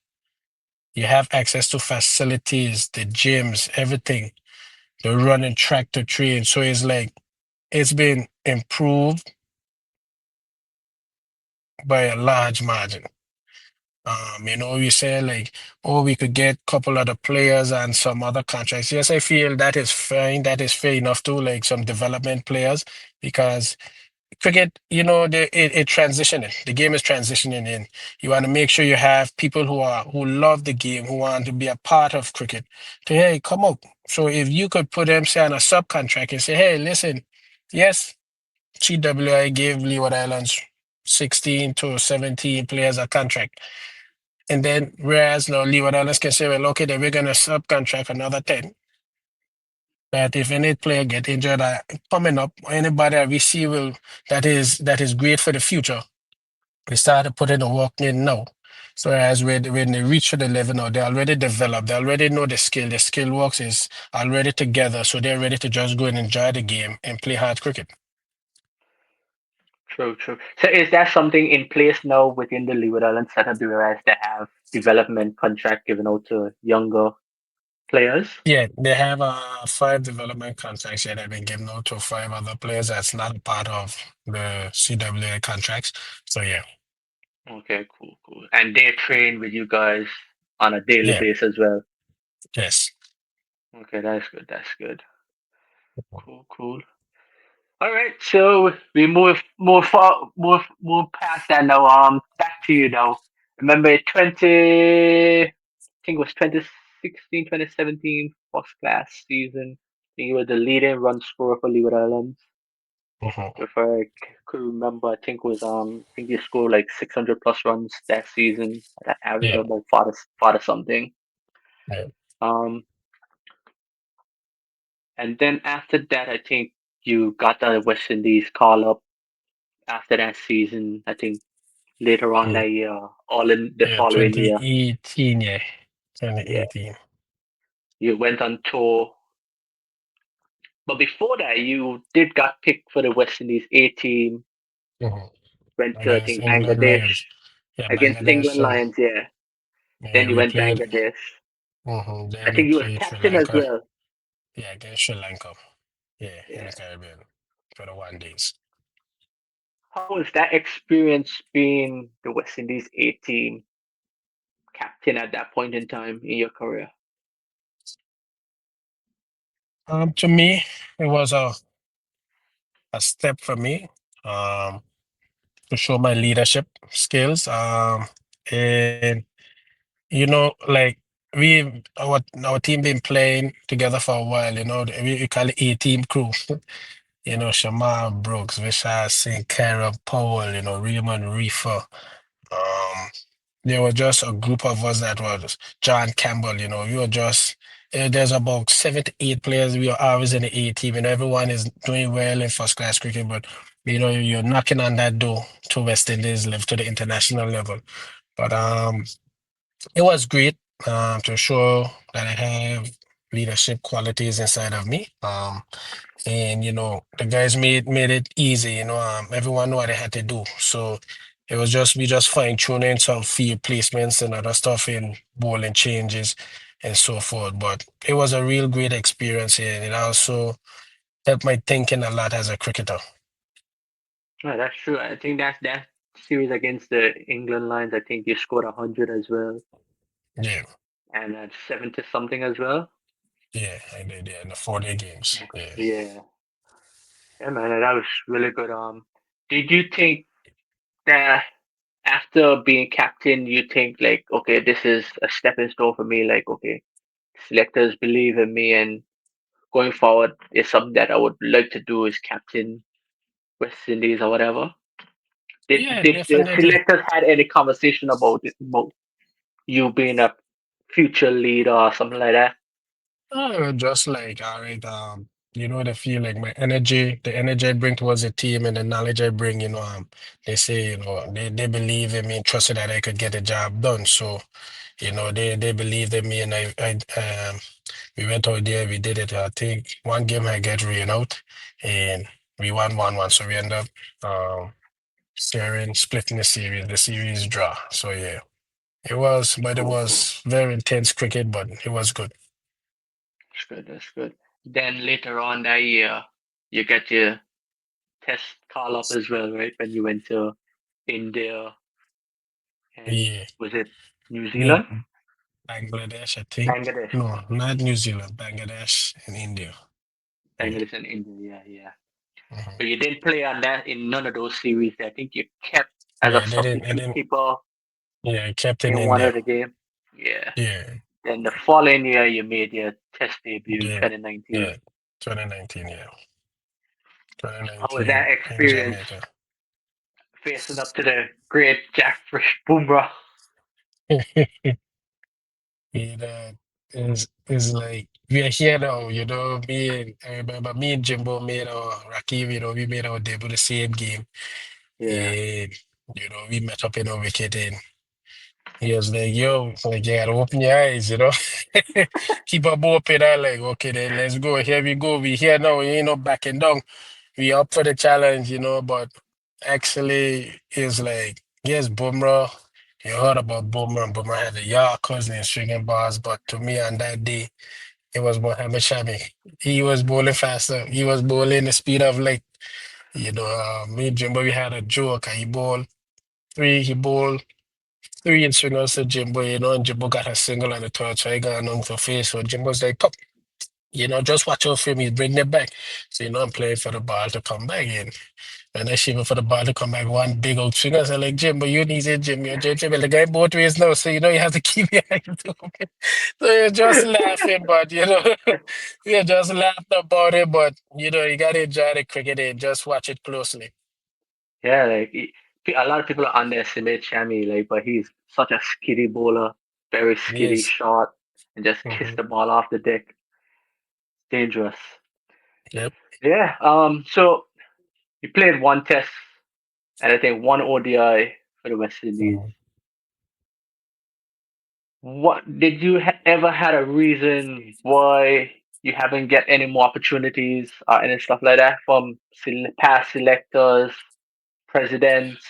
You have access to facilities, the gyms, everything, the running track to train. So it's like it's been improved by a large margin. You say like, oh, we could get a couple other players and some other contracts. Yes, I feel that is fine. That is fair enough too, like some development players, because cricket, it transitioning. The game is transitioning in. You want to make sure you have people who love the game, who want to be a part of cricket. To hey, come up. So if you could put them say on a subcontract and say, hey, listen, yes, CWI gave Leeward Islands 16 to 17 players a contract. And then whereas now Leeward Islands can say, well, okay, then we're gonna subcontract another 10. But if any player get injured coming up, or anybody that we see that is great for the future, we start to put in the work in now. So as when they reach the level now, they already developed, they already know the skill works is already together, so they're ready to just go and enjoy the game and play hard cricket. True, true. So is that something in place now within the Leeward Islands setup, whereas they have development contract given out to younger players? Yeah, they have five development contracts that have been given out to five other players that's not a part of the CWA contracts. So yeah, Okay, cool, cool. And they train with you guys on a daily yeah, basis as well. yes. Okay, that's good. That's good. Cool, cool. All right, so we move past that now. Back to you now. Remember I think it was 2016, 2017 first class season. I think you were the leading run scorer for Leeward Islands. Mhm. If I could remember, I think it was I think you scored like 600 plus runs that season at an average Yeah, of about five or something. yeah. Um, and then after that, I think you got the West Indies call up after that season. I think later on Mm. that year, all in the Yeah, following year. 2018, yeah. Yeah, 2018. you went on tour, but before that, you did got picked for the West Indies A team. Mhm. Went to I Against think England Bangladesh Lions. Yeah, against Bangladesh. England Lions. Yeah, Yeah, then you we went played. Bangladesh. I Then we think you were played Sri captain as Lanka. well. Yeah, against Sri Lanka. Yeah, in the Yeah. Caribbean for the 1 days. How was that experience being the West Indies A team captain at that point in time in your career? To me, it was a step for me um, to show my leadership skills. And like our team been playing together for a while. We call it a team crew. Shamar Brooks, Vishal Singh, Kara Powell, Raymond Reefer. Um, there were just a group of us that was John Campbell. We were just there's about 7 to 8 players. We are always in the A team, and everyone is doing well in first class cricket. But You're knocking on that door to West Indies, live to the international level. But it was great to show that I have leadership qualities inside of me. And the guys made it easy. Everyone knew what they had to do. So it was just we just fine tuning some field placements and other stuff in bowling changes and so forth. But it was a real great experience, and it also helped my thinking a lot as a cricketer. Yeah, that's true. I think that series against the England Lions. I think you scored 100 as well, Yeah, and 70 something as well. yeah, I did. Yeah, in the 4-day games. Yeah, Yeah, yeah, yeah, man, that was really good. Did you think that after being captain, you think like, okay, this is a stepping stone for me? Like, okay, selectors believe in me, and going forward is something that I would like to do is captain West Indies or whatever. yeah, Did the definitely. selectors had any conversation about it, about you being a future leader or something like that? Just like, all right, they feel like the energy I bring towards the team and the knowledge I bring, they say, they believe in me and trusted that I could get the job done. So, they believed in me and we went out there, we did it. I think one game I get rain out and we won 1-1. So we end up splitting the series draw. So yeah, but it Cool, cool. was very intense cricket, but it was good. That's good. That's good. Then later on that year, you get your test call up as well, right? When you went to India and Yeah. was it New No, Zealand? Bangladesh, I think. Bangladesh. No, not New Zealand, Bangladesh and India. Yeah. Bangladesh and India. Yeah, yeah. Mhm. But you didn't play on that in none of those series. I think you kept as a Yeah, I substitute didn't, keeper yeah, I kept in in one India. of the game. Yeah. Yeah, Then the following year, you made your test debut in yeah, 2019. yeah. 2019, yeah. How was 2019 that in experience Jamaica. facing up to the great Jeffrey Boomerang? Yeah, that is like we are here now, I remember me and Jimbo made our Rakiv, we made our debut the same game. Yeah. And we met up in our wicket and he was like, yo, like you gotta open your eyes, Keep up open. I like, okay then let's go. Here we go. We here now, we ain't no backing down. We up for the challenge, but actually it's like, yes, Bumrah. You heard about Bumrah. Bumrah had the Yorkers and stringing bars, but to me on that day, it was Mohammed Shami. He was bowling faster. He was bowling the speed of like, me and Jimbo, we had a joke. He bowled three in swingers to Jimbo, and Jimbo got a single on the third, so I got on to face. So Jimbo's like, pop, just watch out for him. He's bringing it back. So, I'm playing for the ball to come back in. And I shimmy for the ball to come back, one big old swinger. So, like, Jimbo, you need it, Jim. You're Jim. The guy both ways now. So, you have to keep your eyes open. So, you're just laughing, but, we just laughed about it. But, you got to enjoy the cricket and just watch it closely. Yeah, like a lot of people underestimate Shami, like, but he's such a skitty bowler, very skitty Yes. shot, and just kiss Mm-hmm. the ball off the deck. Dangerous. Yep. Yeah. So you played one test and I think one ODI for the West Indies. Mm-hmm. What did you ever had a reason why you haven't get any more opportunities or any stuff like that from past selectors, presidents?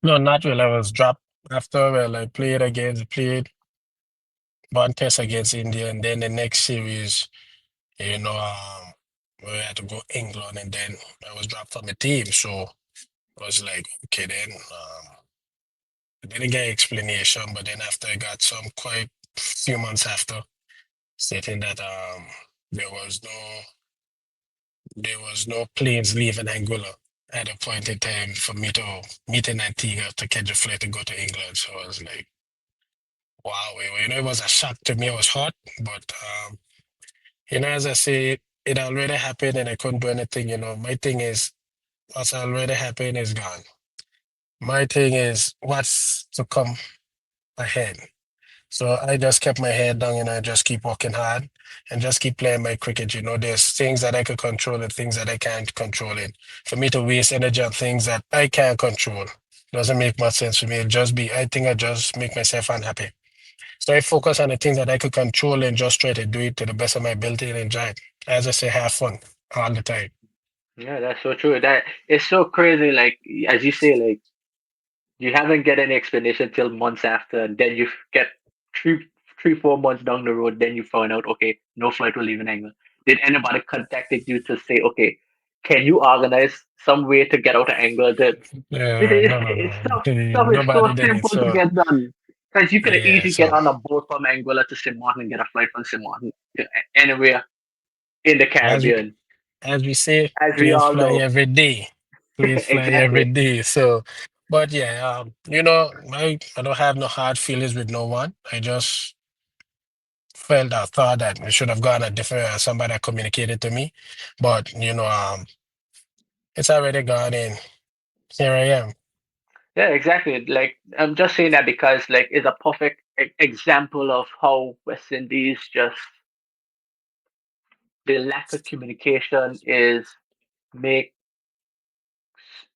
No, not really. I was dropped after, well, I played one test against India, and then the next series, we had to go England, and then I was dropped from the team. So I was like, okay, then I didn't get explanation, but then after I got some quite few months after stating that there was no there was no planes leaving Anguilla at a point in time for me to meet in Antigua to catch a flight to go to England. So I was like, wow, it was a shock to me. It was hot, but as I say, it already happened and I couldn't do anything. My thing is, what's already happened is gone. My thing is, what's to come ahead. So I just kept my head down and I just keep working hard and just keep playing my cricket. There's things that I could control and things that I can't control. It for me to waste energy on things that I can't control doesn't make much sense for me. I think I just make myself unhappy. So I focus on the things that I could control and just try to do it to the best of my ability and enjoy it. As I say, have fun all the time. Yeah, that's so true. That it's so crazy. Like as you say, like you haven't get any explanation till months after, and then you get three, 4 months down the road, then you find out, okay, no flight will leave in England. Did anybody contacted you to say, okay, can you organize some way to get out of England? That No, no, it's no. stuff is so Nobody did it. simple to So get done. Because you could yeah, easily get so on a boat from Anguilla to St. Martin and get a flight from St. Martin to anywhere in the as we Caribbean, as we say, as we planes all fly know. every day. Planes fly every Exactly. day. So, but yeah, I don't have no hard feelings with no one. I just felt I thought that it should have gone a different somebody that communicated to me. But it's already gone in. Here I am. Yeah, exactly. Like I'm just saying that because like it's a perfect example of how West Indies just the lack of communication is make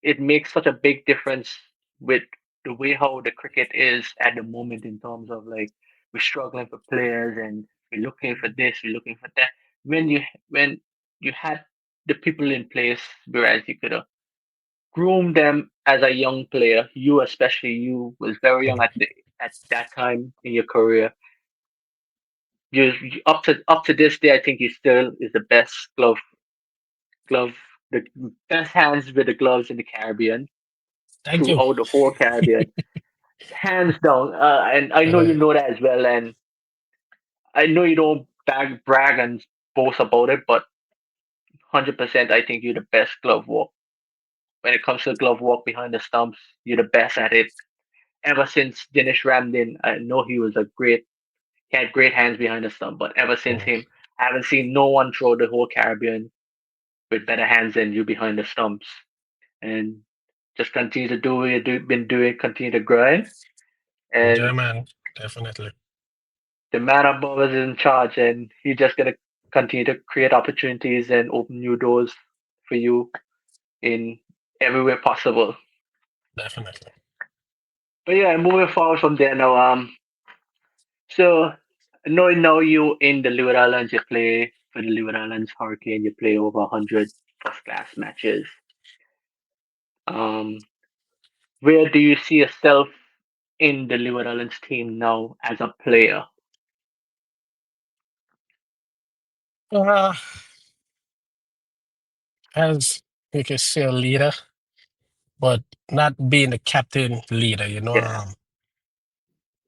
it makes such a big difference with the way how the cricket is at the moment in terms of like we're struggling for players and we're looking for this, we're looking for that. When you had the people in place, whereas you could have groomed them as a young player, you especially you was very young at that time in your career. Up to this day, I think he still is the best glove the best hands with the gloves in the Caribbean Thank you. throughout the whole Caribbean, hands down. And I know you Uh, know that as well, and I know you don't brag and boast about it, but 100%, I think you're the best glove walk. When it comes to glove walk behind the stumps, you're the best at it. Ever since Dinesh Ramdin, I know he had great hands behind the stump, but ever since mm, him, I haven't seen no one throw the whole Caribbean with better hands than you behind the stumps. And just continue to do what been doing, continue to grind. yeah, And man, definitely, the man above is in charge, and he's just gonna continue to create opportunities and open new doors for you in every way possible. definitely. But yeah, moving forward from there now. So knowing now you in the Leeward Islands, you play for the Leeward Islands Hurricane. You play over 100 first class matches. Um, where do you see yourself in the Leeward Islands team now as a player? Uh, as you can say, a leader, but not being a captain leader, Yeah,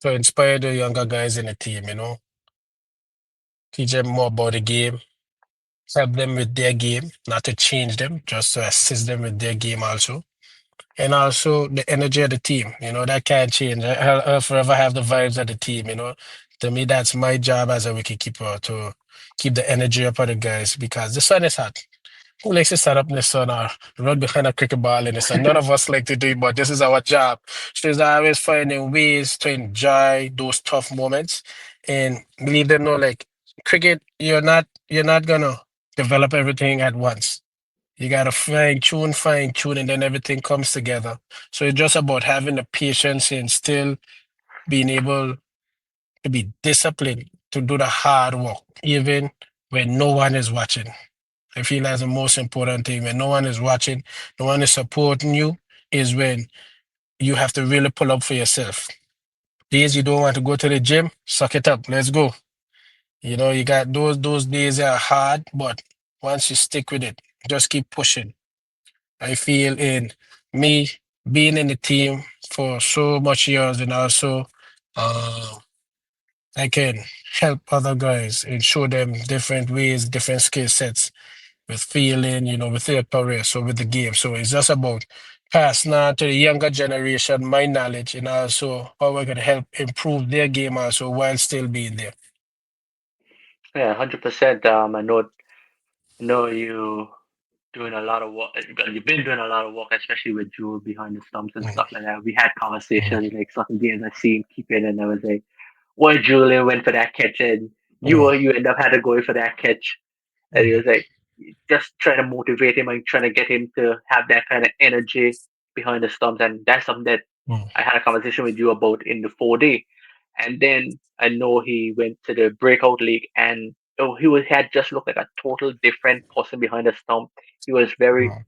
to inspire the younger guys in the team, teach them more about the game, help them with their game, not to change them, just to assist them with their game also. And also the energy of the team, that can't change. I'll forever have the vibes of the team. To me, that's my job as a wicketkeeper to keep the energy up of the guys because the sun is hot. Who likes to stand up in the sun or run behind a cricket ball in the sun? None of us like to do it, but this is our job. So it's always finding ways to enjoy those tough moments and believe them know like cricket, you're not gonna develop everything at once. You gotta fine tune, and then everything comes together. So it's just about having the patience and still being able to be disciplined to do the hard work, even when no one is watching. I feel that's the most important thing. When no one is watching, no one is supporting you, is when you have to really pull up for yourself. Days you don't want to go to the gym, suck it up. Let's go. You got those days that are hard, but once you stick with it, just keep pushing. I feel in me being in the team for so much years and also uh, I can help other guys and show them different ways, different skill sets with feeling, with their career, so with the game. So it's just about passing on to the younger generation my knowledge and also how I can help improve their game also while still being there. yeah, 100%. I know you doing a lot of work. Well, you've been doing a lot of work, especially with Jewel behind the stumps and Mm, stuff like that. We had mm, conversations like certain games I see him keep it, and I was like, why Julian went for that catch and Mm, you end up had to go for that catch. And he mm, was like, just trying to motivate him and trying to get him to have that kind of energy behind the stumps. And that's something that mm, I had a conversation with you about in the 4D. And then I know he went to the breakout league and had just looked like a total different person behind the stump. He was very, mm,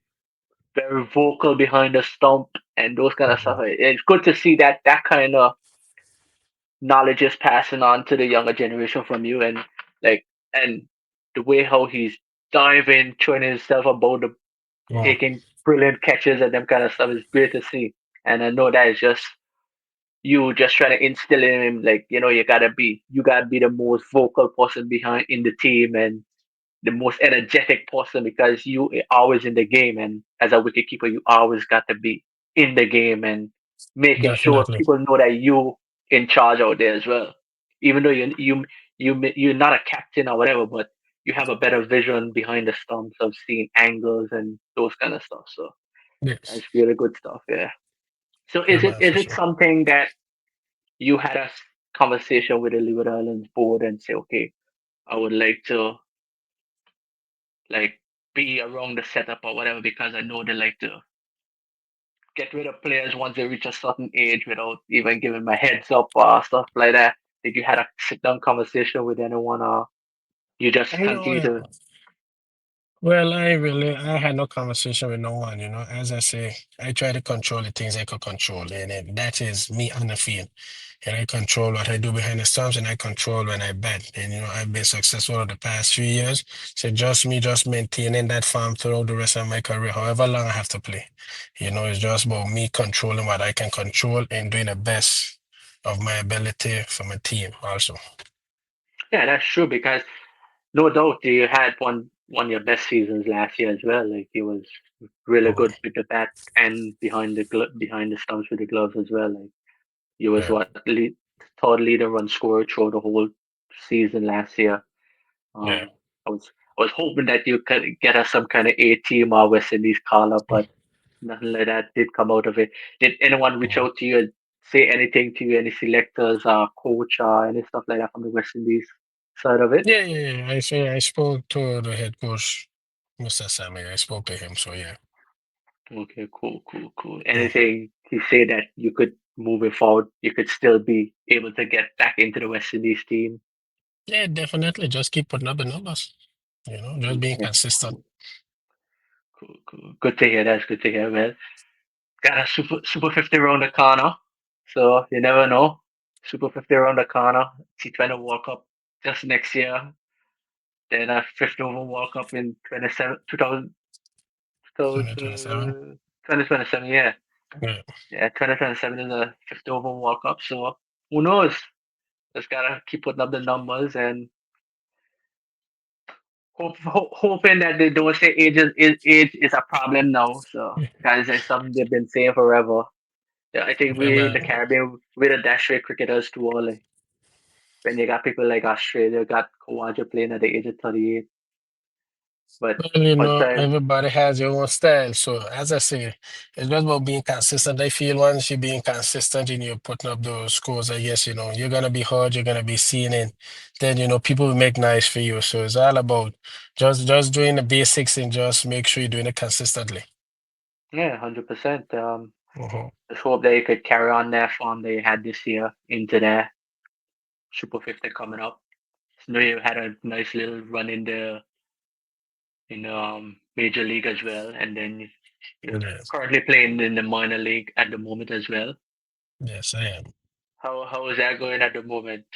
very vocal behind the stump and those kind of stuff. mm. It's good to see that kind of knowledge is passing on to the younger generation from you like and the way how he's diving, throwing himself about the Mm. taking brilliant catches and them kind of stuff is great to see. And I know that is just you just trying to instill in him like, you gotta be the most vocal person behind in the team and the most energetic person because you are always in the game and as a wicketkeeper you always got to be in the game and making sure Definitely. people know that you in charge out there as well. Even though you're not a captain or whatever, but you have a better vision behind the stumps of seeing angles and those kind of stuff. So Yes. that's really good stuff. Yeah. So Yeah, is it that's is for it sure. something that you had a conversation with the Leeward Islands board and say, okay, I would like to like be around the setup or whatever because I know they like to get rid of players once they reach a certain age without even giving my heads up or stuff like that. Did you had a sit down conversation with anyone or you just You know, continue to I had no conversation with no one, As I say, I try to control the things I could control, and that is me on the field. And I control what I do behind the stumps, and I control when I bet. And, I've been successful over the past 3 years. So just me, just maintaining that farm throughout the rest of my career, however long I have to play. It's just about me controlling what I can control and doing the best of my ability for my team also. yeah, that's true because no doubt you had one of your best seasons last year as well. Like he was really Mhm. good with the bat and behind the stumps with the gloves as well. Like he was Yeah. third leader run scorer throughout the whole season last year. Yeah. Um, I was hoping that you could get us some kind of A team or West Indies call up, but nothing like that did come out of it. Did anyone reach Mhm. out to you and say anything to you, any selectors or coach or any stuff like that from the West Indies side of it? Yeah, yeah, yeah. I spoke to the head coach, Mr. Sammy. I spoke to him, so yeah. Okay, cool, cool, cool. Mhm. Anything to say that you could moving forward, you could still be able to get back into the West Indies team? Yeah, definitely. Just keep putting up the numbers. Just being Okay, consistent. cool, cool, cool. Good to hear. That's good to hear, man. Got a super 50 around the corner, so you never know. Super 50 around the corner. T20 World Cup just next year. Then a 50 over World Cup in 2027. 2027. Yeah, Yeah. yeah. 2027 is a 50 over World Cup. So who knows? Just gotta keep putting up the numbers and hoping that they don't say age is a problem now. So because it's something they've been saying forever. Yeah, I think Yeah, we in the man. Caribbean we're the dash rate cricketers too early. When you got people like Australia got Kawaja playing at the age of 38. But Well, once I everybody has your own style. So as I say, it's just about being consistent. I feel once you're being consistent and you're putting up those scores, I guess, you're gonna be heard, you're gonna be seen, and then people will make nice for you. So it's all about just doing the basics and just make sure you're doing it consistently. yeah, 100%. Mhm. Just hope they could carry on that form they had this year into their Super 50 coming up. So they had a nice little run in major league as well, and then you're Yeah. currently playing in the minor league at the moment as well. Yes, I am. How is that going at the moment?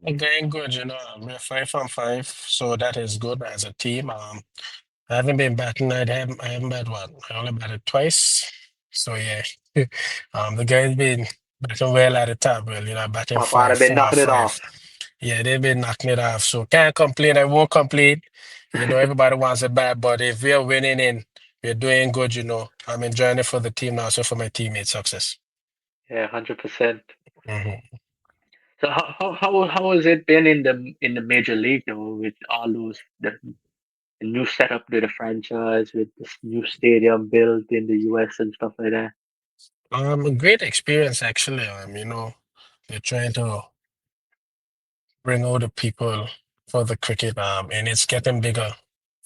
Again, good, we're 5 from 5, so that is good as a team. I haven't been batting. I haven't batted what? I only batted twice. So yeah, the guys been batting well at the top. Well, batting Top out five, have been four, knocking it five. off. Yeah, they've been knocking it off. So can't complain. I won't complain. Everybody wants it bad, but if we're winning and we're doing good, I'm enjoying it for the team now, so for my teammates' success. Yeah, 100%. Hmm. So how has it been in the major league though with all those the new setup with the franchise with this new stadium built in the US and stuff like that? A great experience actually. They're trying to. bring all the people for the cricket, and it's getting bigger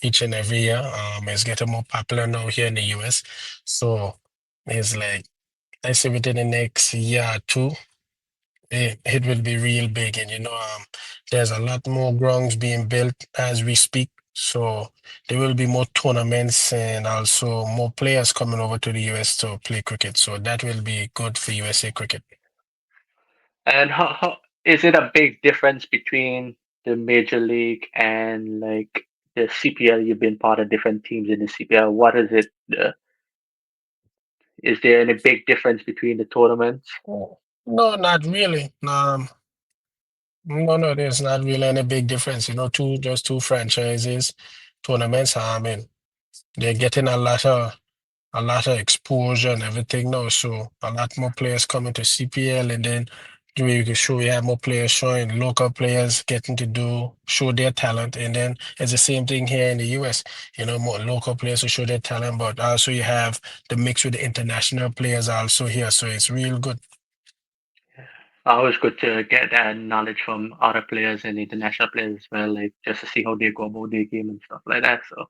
each and every year. It's getting more popular now here in the US. So it's like I say within the next year or two, it will be real big. And there's a lot more grounds being built as we speak. So there will be more tournaments and also more players coming over to the US to play cricket. So that will be good for USA cricket. And how is it a big difference between the major league and like the CPL? You've been part of different teams in the CPL. What is it? Is there any big difference between the tournaments? Oh, no, not really. No, there's not really any big difference. Just two franchises, tournaments. I mean, they're getting a lot of exposure and everything now. So a lot more players coming to CPL, and then we have more players showing local players getting to show their talent, and then it's the same thing here in the US. More local players to show their talent, but also you have the mix with the international players also here. So it's real good. Always good to get that knowledge from other players and international players as well, like just to see how they go about their game and stuff like that. So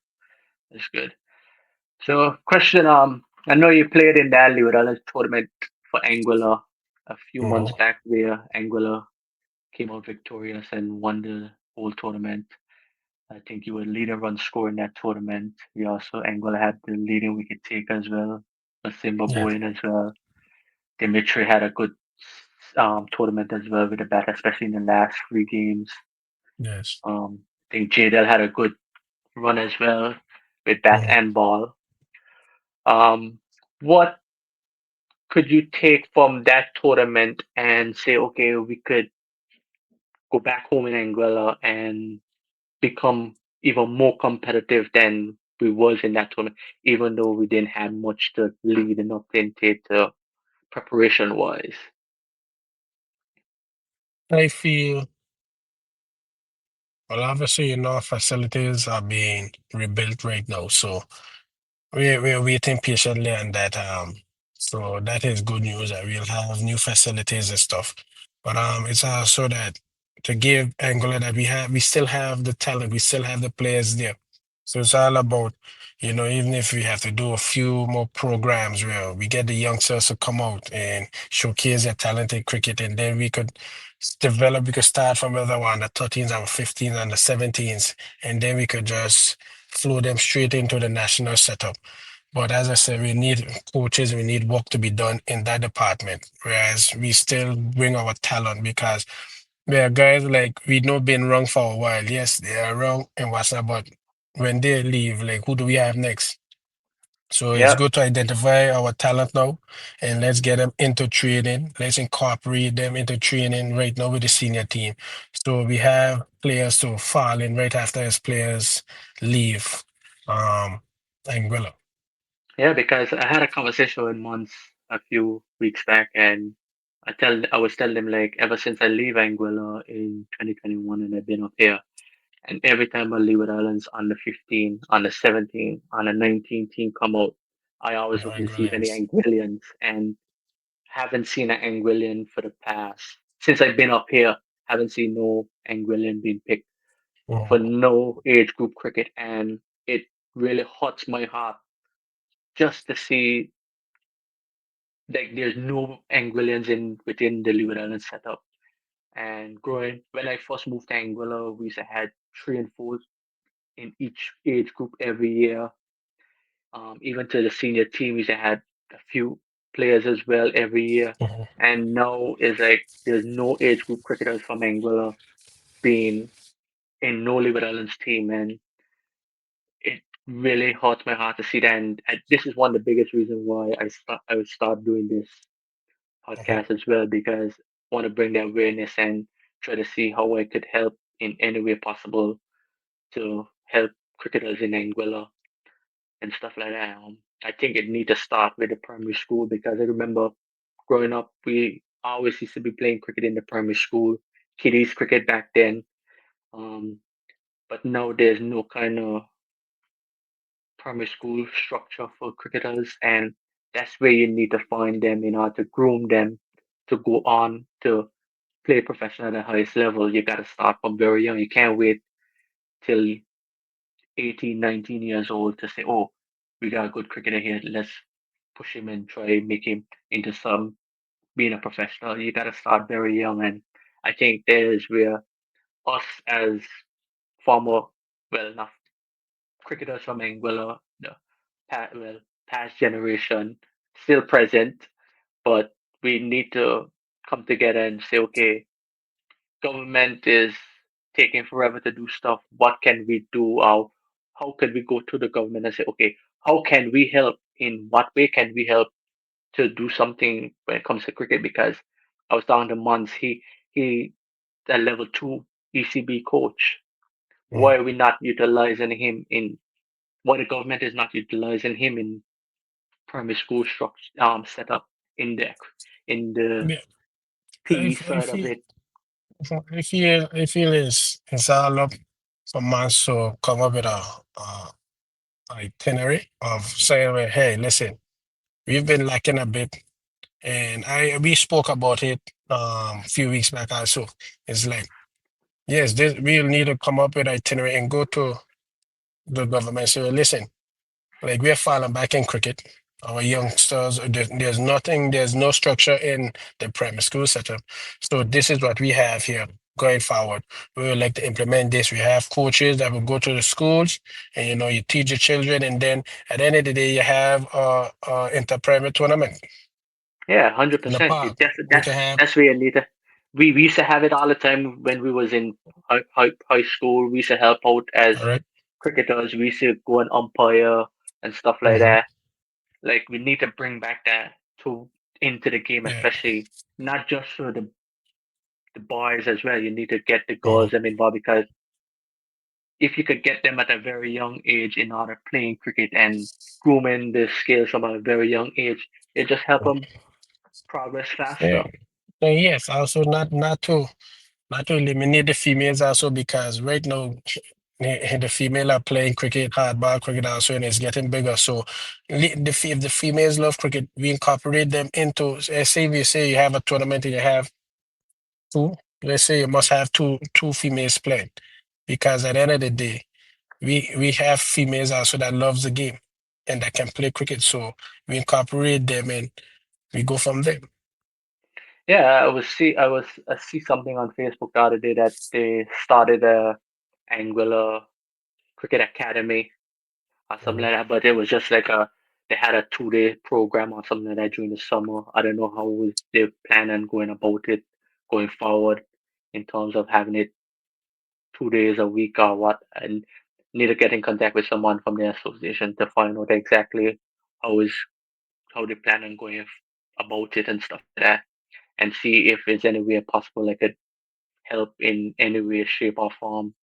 it's good. So, question: I know you played in that Leeward Islands tournament for Anguilla a few months Mhm. back, where Anguilla came out victorious and won the whole tournament. I think you were leading run scorer in that tournament. We also Anguilla had the leading wicket taker as well, a Simba Yeah, Boyne as well. Dimitri had a good tournament as well with the bat, especially in the last three games. yes. I think Jadel had a good run as well with bat Mhm. and ball. What could you take from that tournament and say, okay, we could go back home in Anguilla and become even more competitive than we was in that tournament, even though we didn't have much to lead and up into it preparation wise. I feel, well, obviously, facilities are being rebuilt right now. So we're waiting patiently on that. So that is good news that we'll have new facilities and stuff. But it's also that to give Angola that we still have the talent, we still have the players there. So it's all about, even if we have to do a few more programs where we get the youngsters to come out and showcase their talent in cricket, and then we could start from whether we're on the 13s and 15s and the 17s, and then we could just flow them straight into the national setup. But as I said, we need coaches, we need work to be done in that department. Whereas we still bring our talent because there are guys like we know been wrong for a while. Yes, they are wrong and what's not, but when they leave, like who do we have next? So it's Yeah, good to identify our talent now and let's get them into training. Let's incorporate them into training right now with the senior team. So we have players to fall in right after as players leave Anguilla. yeah, because I had a conversation with Mons a few weeks back, and I was telling him like ever since I leave Anguilla in 2021 and I've been up here, and every time I leave with Islands on the 15, on the 17, on the 19 team come out, I always No receive any Anguillians. Anguillians, and haven't seen an Anguillian for the past since I've been up here. Haven't seen no Anguillian being picked for Mhm, no age group cricket, and it really hurts my heart just to see like there's no Anguillians in within the Leeward Islands setup. And growing when I first moved to Anguilla, we used to had three and fours in each age group every year. Even to the senior team, we used to had a few players as well every year. mhm, And now is like there's no age group cricketers from Anguilla being in no Leeward Islands team, and it really hurts my heart to see that. And this is one of the biggest reasons why I would start doing this mhm, podcast as well, because I want to bring the awareness and try to see how I could help in any way possible to help cricketers in Anguilla and stuff like that. I think it need to start with the primary school, because I remember growing up, we always used to be playing cricket in the primary school, kiddies cricket back then. Um, but now there's no kind of primary school structure for cricketers, and that's where you need to find them in order to groom them to go on to play professional at the highest level, you got to start from very young. You can't wait till 18, 19 years old to say, oh, we got a good cricketer here. Let's push him and try make him into some being a professional. You got to start very young. And I think there's where us as former, well, not cricketers from Anguilla, the well, past generation, still present, but we need to come together and say, okay, government is taking forever to do stuff. What can we do? How can we go to the government and say, okay, how can we help? In what way can we help to do something when it comes to cricket? Because I was talking to Mons, he a level 2 ECB coach. Mhm. Why are we not utilizing him in why the government is not utilizing him in primary school structure setup in the Yeah, PE I side of feel it? I feel it's all up for man to come up with a itinerary of saying, well, hey, listen, we've been lacking a bit, and I we spoke about it a few weeks back also. It's like, yes, we'll need to come up with itinerary and go to the government. So listen, like we are falling back in cricket. Our youngsters, there's nothing, there's no structure in the primary school setup. So this is what we have here going forward. We would like to implement this. We have coaches that will go to the schools, and you teach your children, and then at the end of the day, you have inter-primary tournament Yeah, hundred in the percent. park. We That's can have that's where you need to. We used to have it all the time when we was in high school. We used to help out as correct. cricketers. We used to go and umpire and stuff like Hmm. that. Like we need to bring back that to into the game, Yeah. especially not just for the boys as well. You need to get the Hmm. girls them involved because if you could get them at a very young age in order playing cricket and grooming the skills from a very young age, it just help them progress Yeah. faster. So yes, also not to eliminate the females also because right now the female are playing cricket, hardball cricket also, and it's getting bigger. So if the females love cricket, we incorporate them into. Say if you say you have a tournament and you have two, let's say you must have two females playing, because at the end of the day, we have females also that loves the game and that can play cricket. So we incorporate them and we go from there. Yeah, I see something on Facebook the other day that they started a Anguilla Cricket Academy or something Mhm. like that, but it was just like a they had a 2 day program or something like that during the summer. I don't know how they plan on going about it going forward in terms of having it 2 days a week or what, and need to get in contact with someone from the association to find out exactly how is how they plan on going about it and stuff like that, and see if there's any way possible I could help in any way, shape, or form.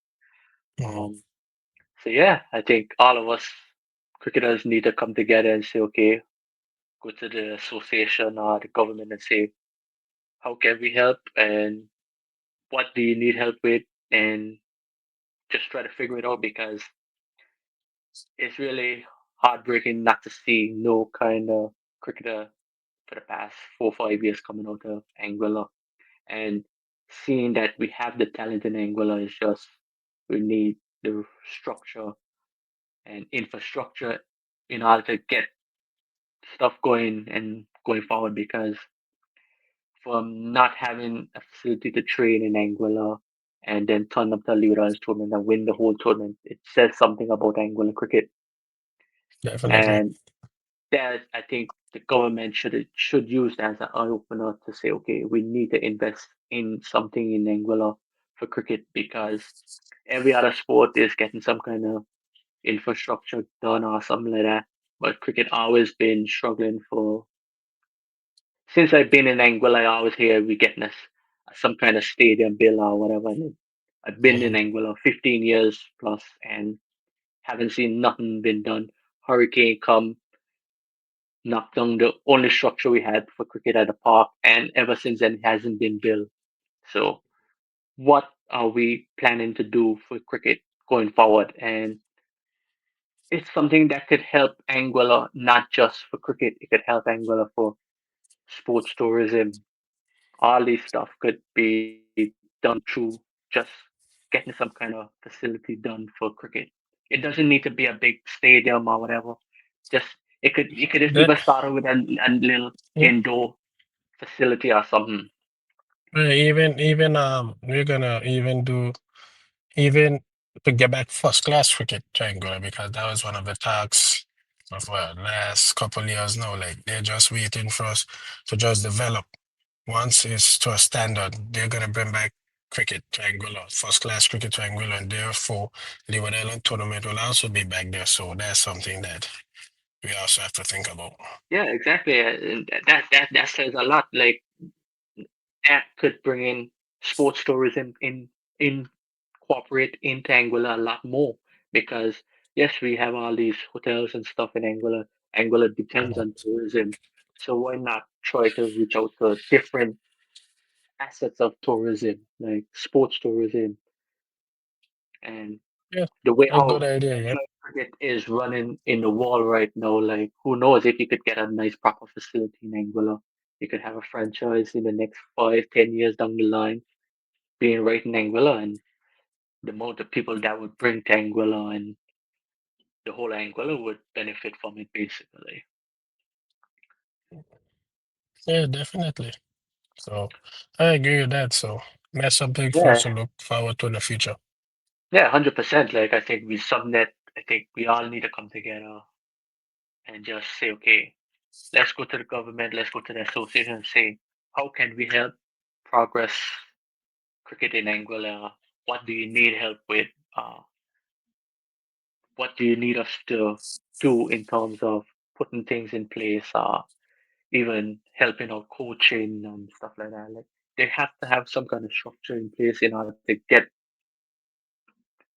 Mhm. Um, so yeah, I think all of us cricketers need to come together and say, okay, go to the association or the government and say, how can we help and what do you need help with, and just try to figure it out because it's really heartbreaking not to see no kind of cricketer for the past 4 or 5 years coming out of Anguilla, and seeing that we have the talent in Anguilla is just we need the structure and infrastructure in order to get stuff going and going forward because from not having a facility to train in Anguilla and then turn up the Leeward Islands tournament and win the whole tournament, it says something about Anguilla cricket. Definitely. And that I think the government should use as an eye opener to say, okay, we need to invest in something in Anguilla for cricket because every other sport is getting some kind of infrastructure done or something like that. But cricket always been struggling for since I've been in Anguilla. I always hear we getting some kind of stadium bill or whatever. And I've been in Mhm. Anguilla 15 years plus and haven't seen nothing been done. Hurricane come knocked down the only structure we had for cricket at the park, and ever since then it hasn't been built. So, what are we planning to do for cricket going forward? And it's something that could help Anguilla not just for cricket; it could help Anguilla for sports tourism, All these stuff could be done through just getting some kind of facility done for cricket. It doesn't need to be a big stadium or whatever. Just it could just That even start with a little yeah, indoor facility or something. even we're gonna even do even to get back first class cricket triangular because that was one of the tasks of last couple years now. Like they're just waiting for us to just develop. Once it's to a standard, they're gonna bring back cricket triangular, first class cricket triangular, and therefore Leeward Island tournament will also be back there. So that's something that we also have to think about. Yeah, exactly. And that says a lot. Like that could bring in sports tourism in cooperate into Anguilla a lot more because yes, we have all these hotels and stuff in Anguilla. Anguilla depends Mhm. on tourism, so why not try to reach out to different assets of tourism, like sports tourism, and Yeah, the way a good how idea. Yeah, flag cricket is running in the wall right now. Like who knows if you could get a nice proper facility in Anguilla, you could have a franchise in the next 5, 10 years down the line being right in Anguilla, and the amount of people that would bring to Anguilla and the whole Anguilla would benefit from it basically. yeah, definitely. So I agree with that. So that's something for us Yeah, to look forward to in the future. yeah, 100%. Like I think we subnet. I think we all need to come together and just say, okay, let's go to the government, let's go to the association and say, how can we help progress cricket in Anguilla? What do you need help with? Uh, what do you need us to do in terms of putting things in place? Even helping out coaching and stuff like that. Like they have to have some kind of structure in place in order to get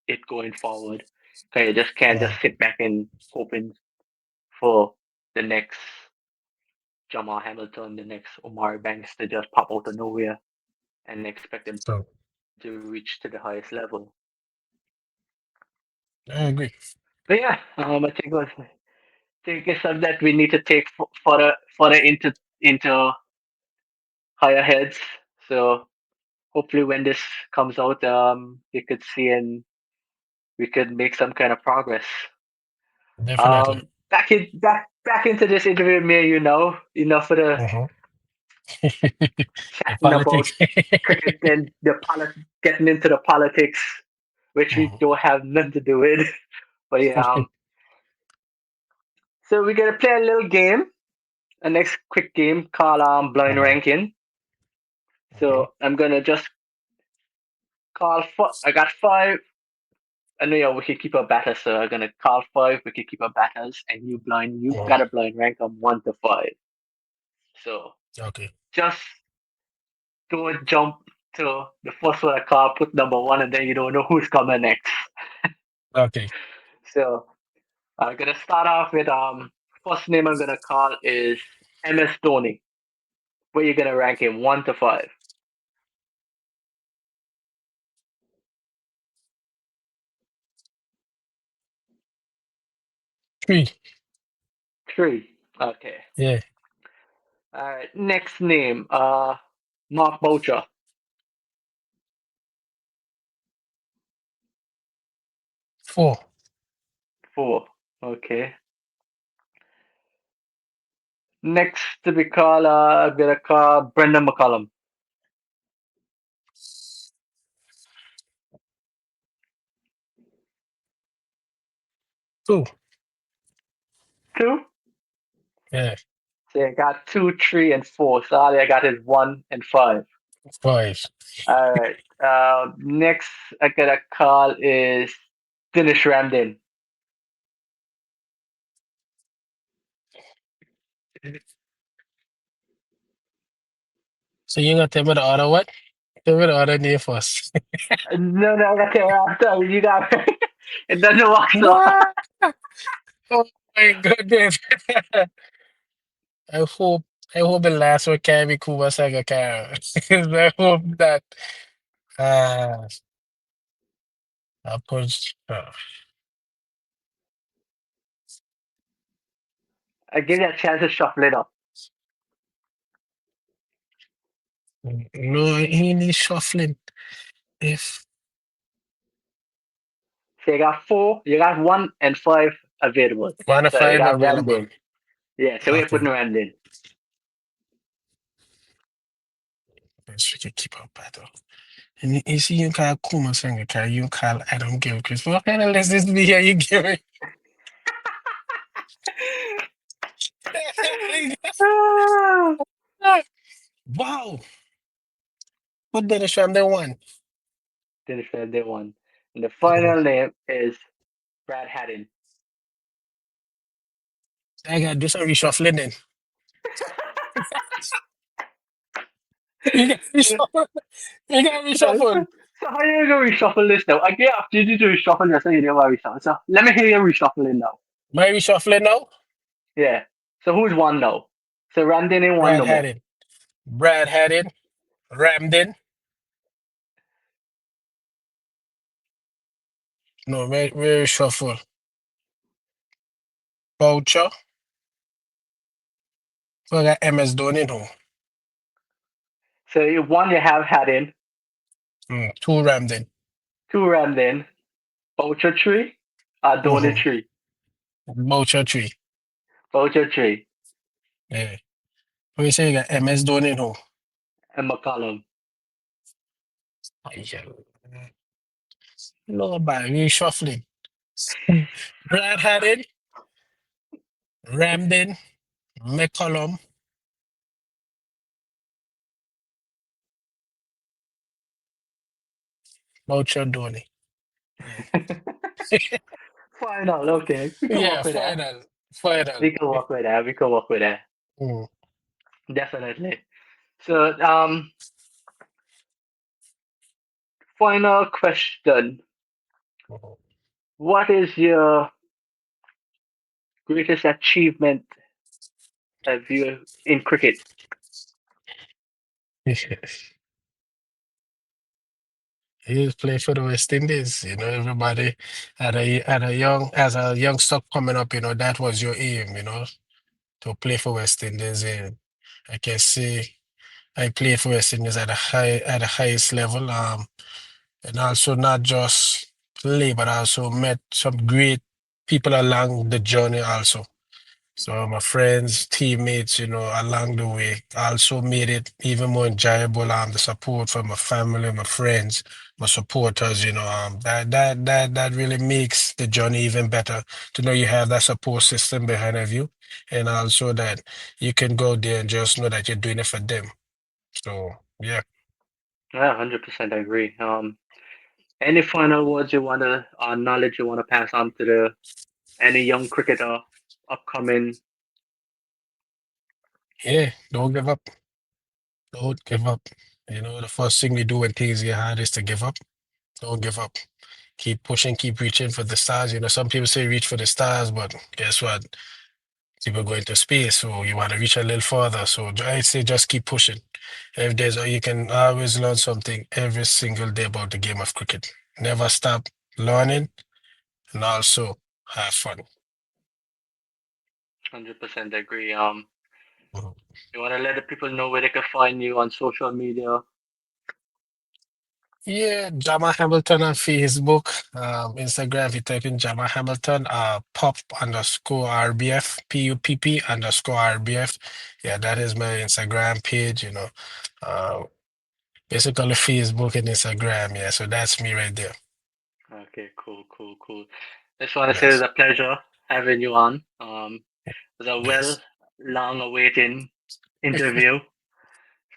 it going forward. Okay, you just can't just Mm. sit back and hoping for the next Jahmar Hamilton, the next Omar Banks to just pop out of nowhere and expect them to So reach to the highest level. I agree. But yeah, I think it's something that we need to take further into higher heads. So hopefully when this comes out, you could see and we could make some kind of progress. Definitely. Back into this interview, me and you know enough of the Hmm. The chatting about politics. cricket and getting into the politics, which we Mhm. don't have nothing to do with. But yeah, so we're gonna play a little game, a next quick game called blind Mhm. ranking. Mhm. So I'm gonna just call. I got five. I know you're a wicketkeeper batter, so I'm gonna call five wicketkeeper batters, and you Mhm. gotta blind rank them 1 to 5. So Okay. just don't jump to the first one I call, put number one, and then you don't know who's coming next. Okay. So I'm gonna start off with first name I'm gonna call is MS Dhoni. Where you gonna rank him 1 to 5? 3. 3. Okay. Yeah. All right. Next name Mark Boucher. 4. 4. Okay. Next to be called I'm gonna call Brendan McCullum. 2. 2. Yeah. So I got 2, 3, and 4. So all I got is 1 and 5. 5. All right. Next I gotta call is Dinesh Ramdin. So you gonna tell me the other what? Tell me the other name first. No, no, okay, I'm sorry, you got it doesn't work so. What? Oh my goodness. I hope I hope the last one can be Kuba Saga can. I hope that uh I put I give you a chance to shuffle it up. No, he needs shuffling. If So you got 4, you got 1 and 5 available. 1 to So you 5 got available. Ramdin. Yeah, so we're Okay. putting Ramdin. Yes, we can keep up battle. And you see, you call Kuma Singer, you call Adam Gilchrist. What kind of list this be here you giving? Ah, Wow. What Dennis Ram they won? Finish Ramdin 1. And the Mhm. final name is Brad Haddon. I gotta do some reshuffling then. You got reshuffle. You got so, reshuffle. so how you gonna reshuffle this now? I get after you do reshuffle, just so you know why reshuffle. So let me hear your reshuffling now. My reshuffling now? Yeah. So who's one now? So Ramdin ain't one Brad no more. Haddon. Brad Haddon. Ramden. No, very shuffle. Boucher. So I got MS Dhoni who? So one you have Haddon, Two Ramden. 2 Ramdin, Boucher tree, Donny Mm-hmm. tree, Boucher three. Boucher tree, Yeah. So you say you got MS Dhoni who? and McCollum. Yeah. No, by reshuffling. Brad Haddon. Ramden. McCollum. Boucher Dhoni. Yeah. Final, okay. We can Yeah, work with that. final. Final. We can work with that. We can work with that. Mm. Definitely. So, final question. What is your greatest achievement have you in cricket? He was playing for the West Indies. Everybody as a youngster coming up, that was your aim, to play for West Indies. And I can say I played for West Indies at the highest level. And also not just play, but also met some great people along the journey also. So my friends, teammates, along the way also made it even more enjoyable. The support from my family, my friends, my supporters, that really makes the journey even better to know you have that support system behind of you, and also that you can go there and just know that you're doing it for them. So yeah. Yeah, 100% agree. Any final words you wanna, knowledge you wanna pass on to the any young cricketer upcoming? Yeah, don't give up. Don't give up. The first thing we do when things get hard is to give up. Don't give up. Keep pushing, keep reaching for the stars. Some people say reach for the stars, but guess what? People go into space, so you want to reach a little further. So I say just keep pushing. You can always learn something every single day about the game of cricket. Never stop learning and also have fun. 100% agree. Mhm. You wanna let the people know where they can find you on social media? Yeah, Jahmar Hamilton on Facebook, Instagram. If you type in Jahmar Hamilton, PUPP_RBF. Yeah, that is my Instagram page. Uh, basically Facebook and Instagram. Yeah, so that's me right there. Okay, cool, cool, cool. Just want to say it's Nice, a pleasure having you on. It was a nice. long awaiting interview. It's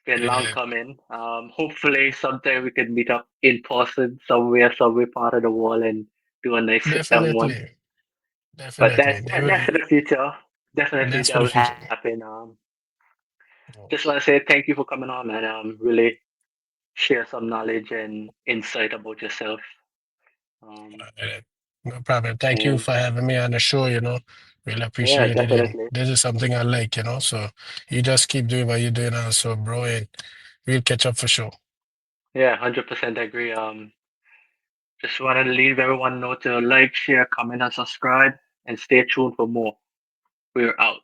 been long Yeah, coming. Hopefully sometime we can meet up in person somewhere part of the world and do a nice sit down one. definitely, But definitely. that's for the future. Definitely That's for that the will future. happen. Just want to say thank you for coming on, man. Really share some knowledge and insight about yourself. Um, Uh, No problem. Thank you and for having me on the show. Really yeah, appreciate it. And definitely. this is something I like. So you just keep doing what you're doing also, bro. And we'll catch up for sure. Yeah, 100% agree. Just want to leave everyone know to like, share, comment, and subscribe, and stay tuned for more. We're out.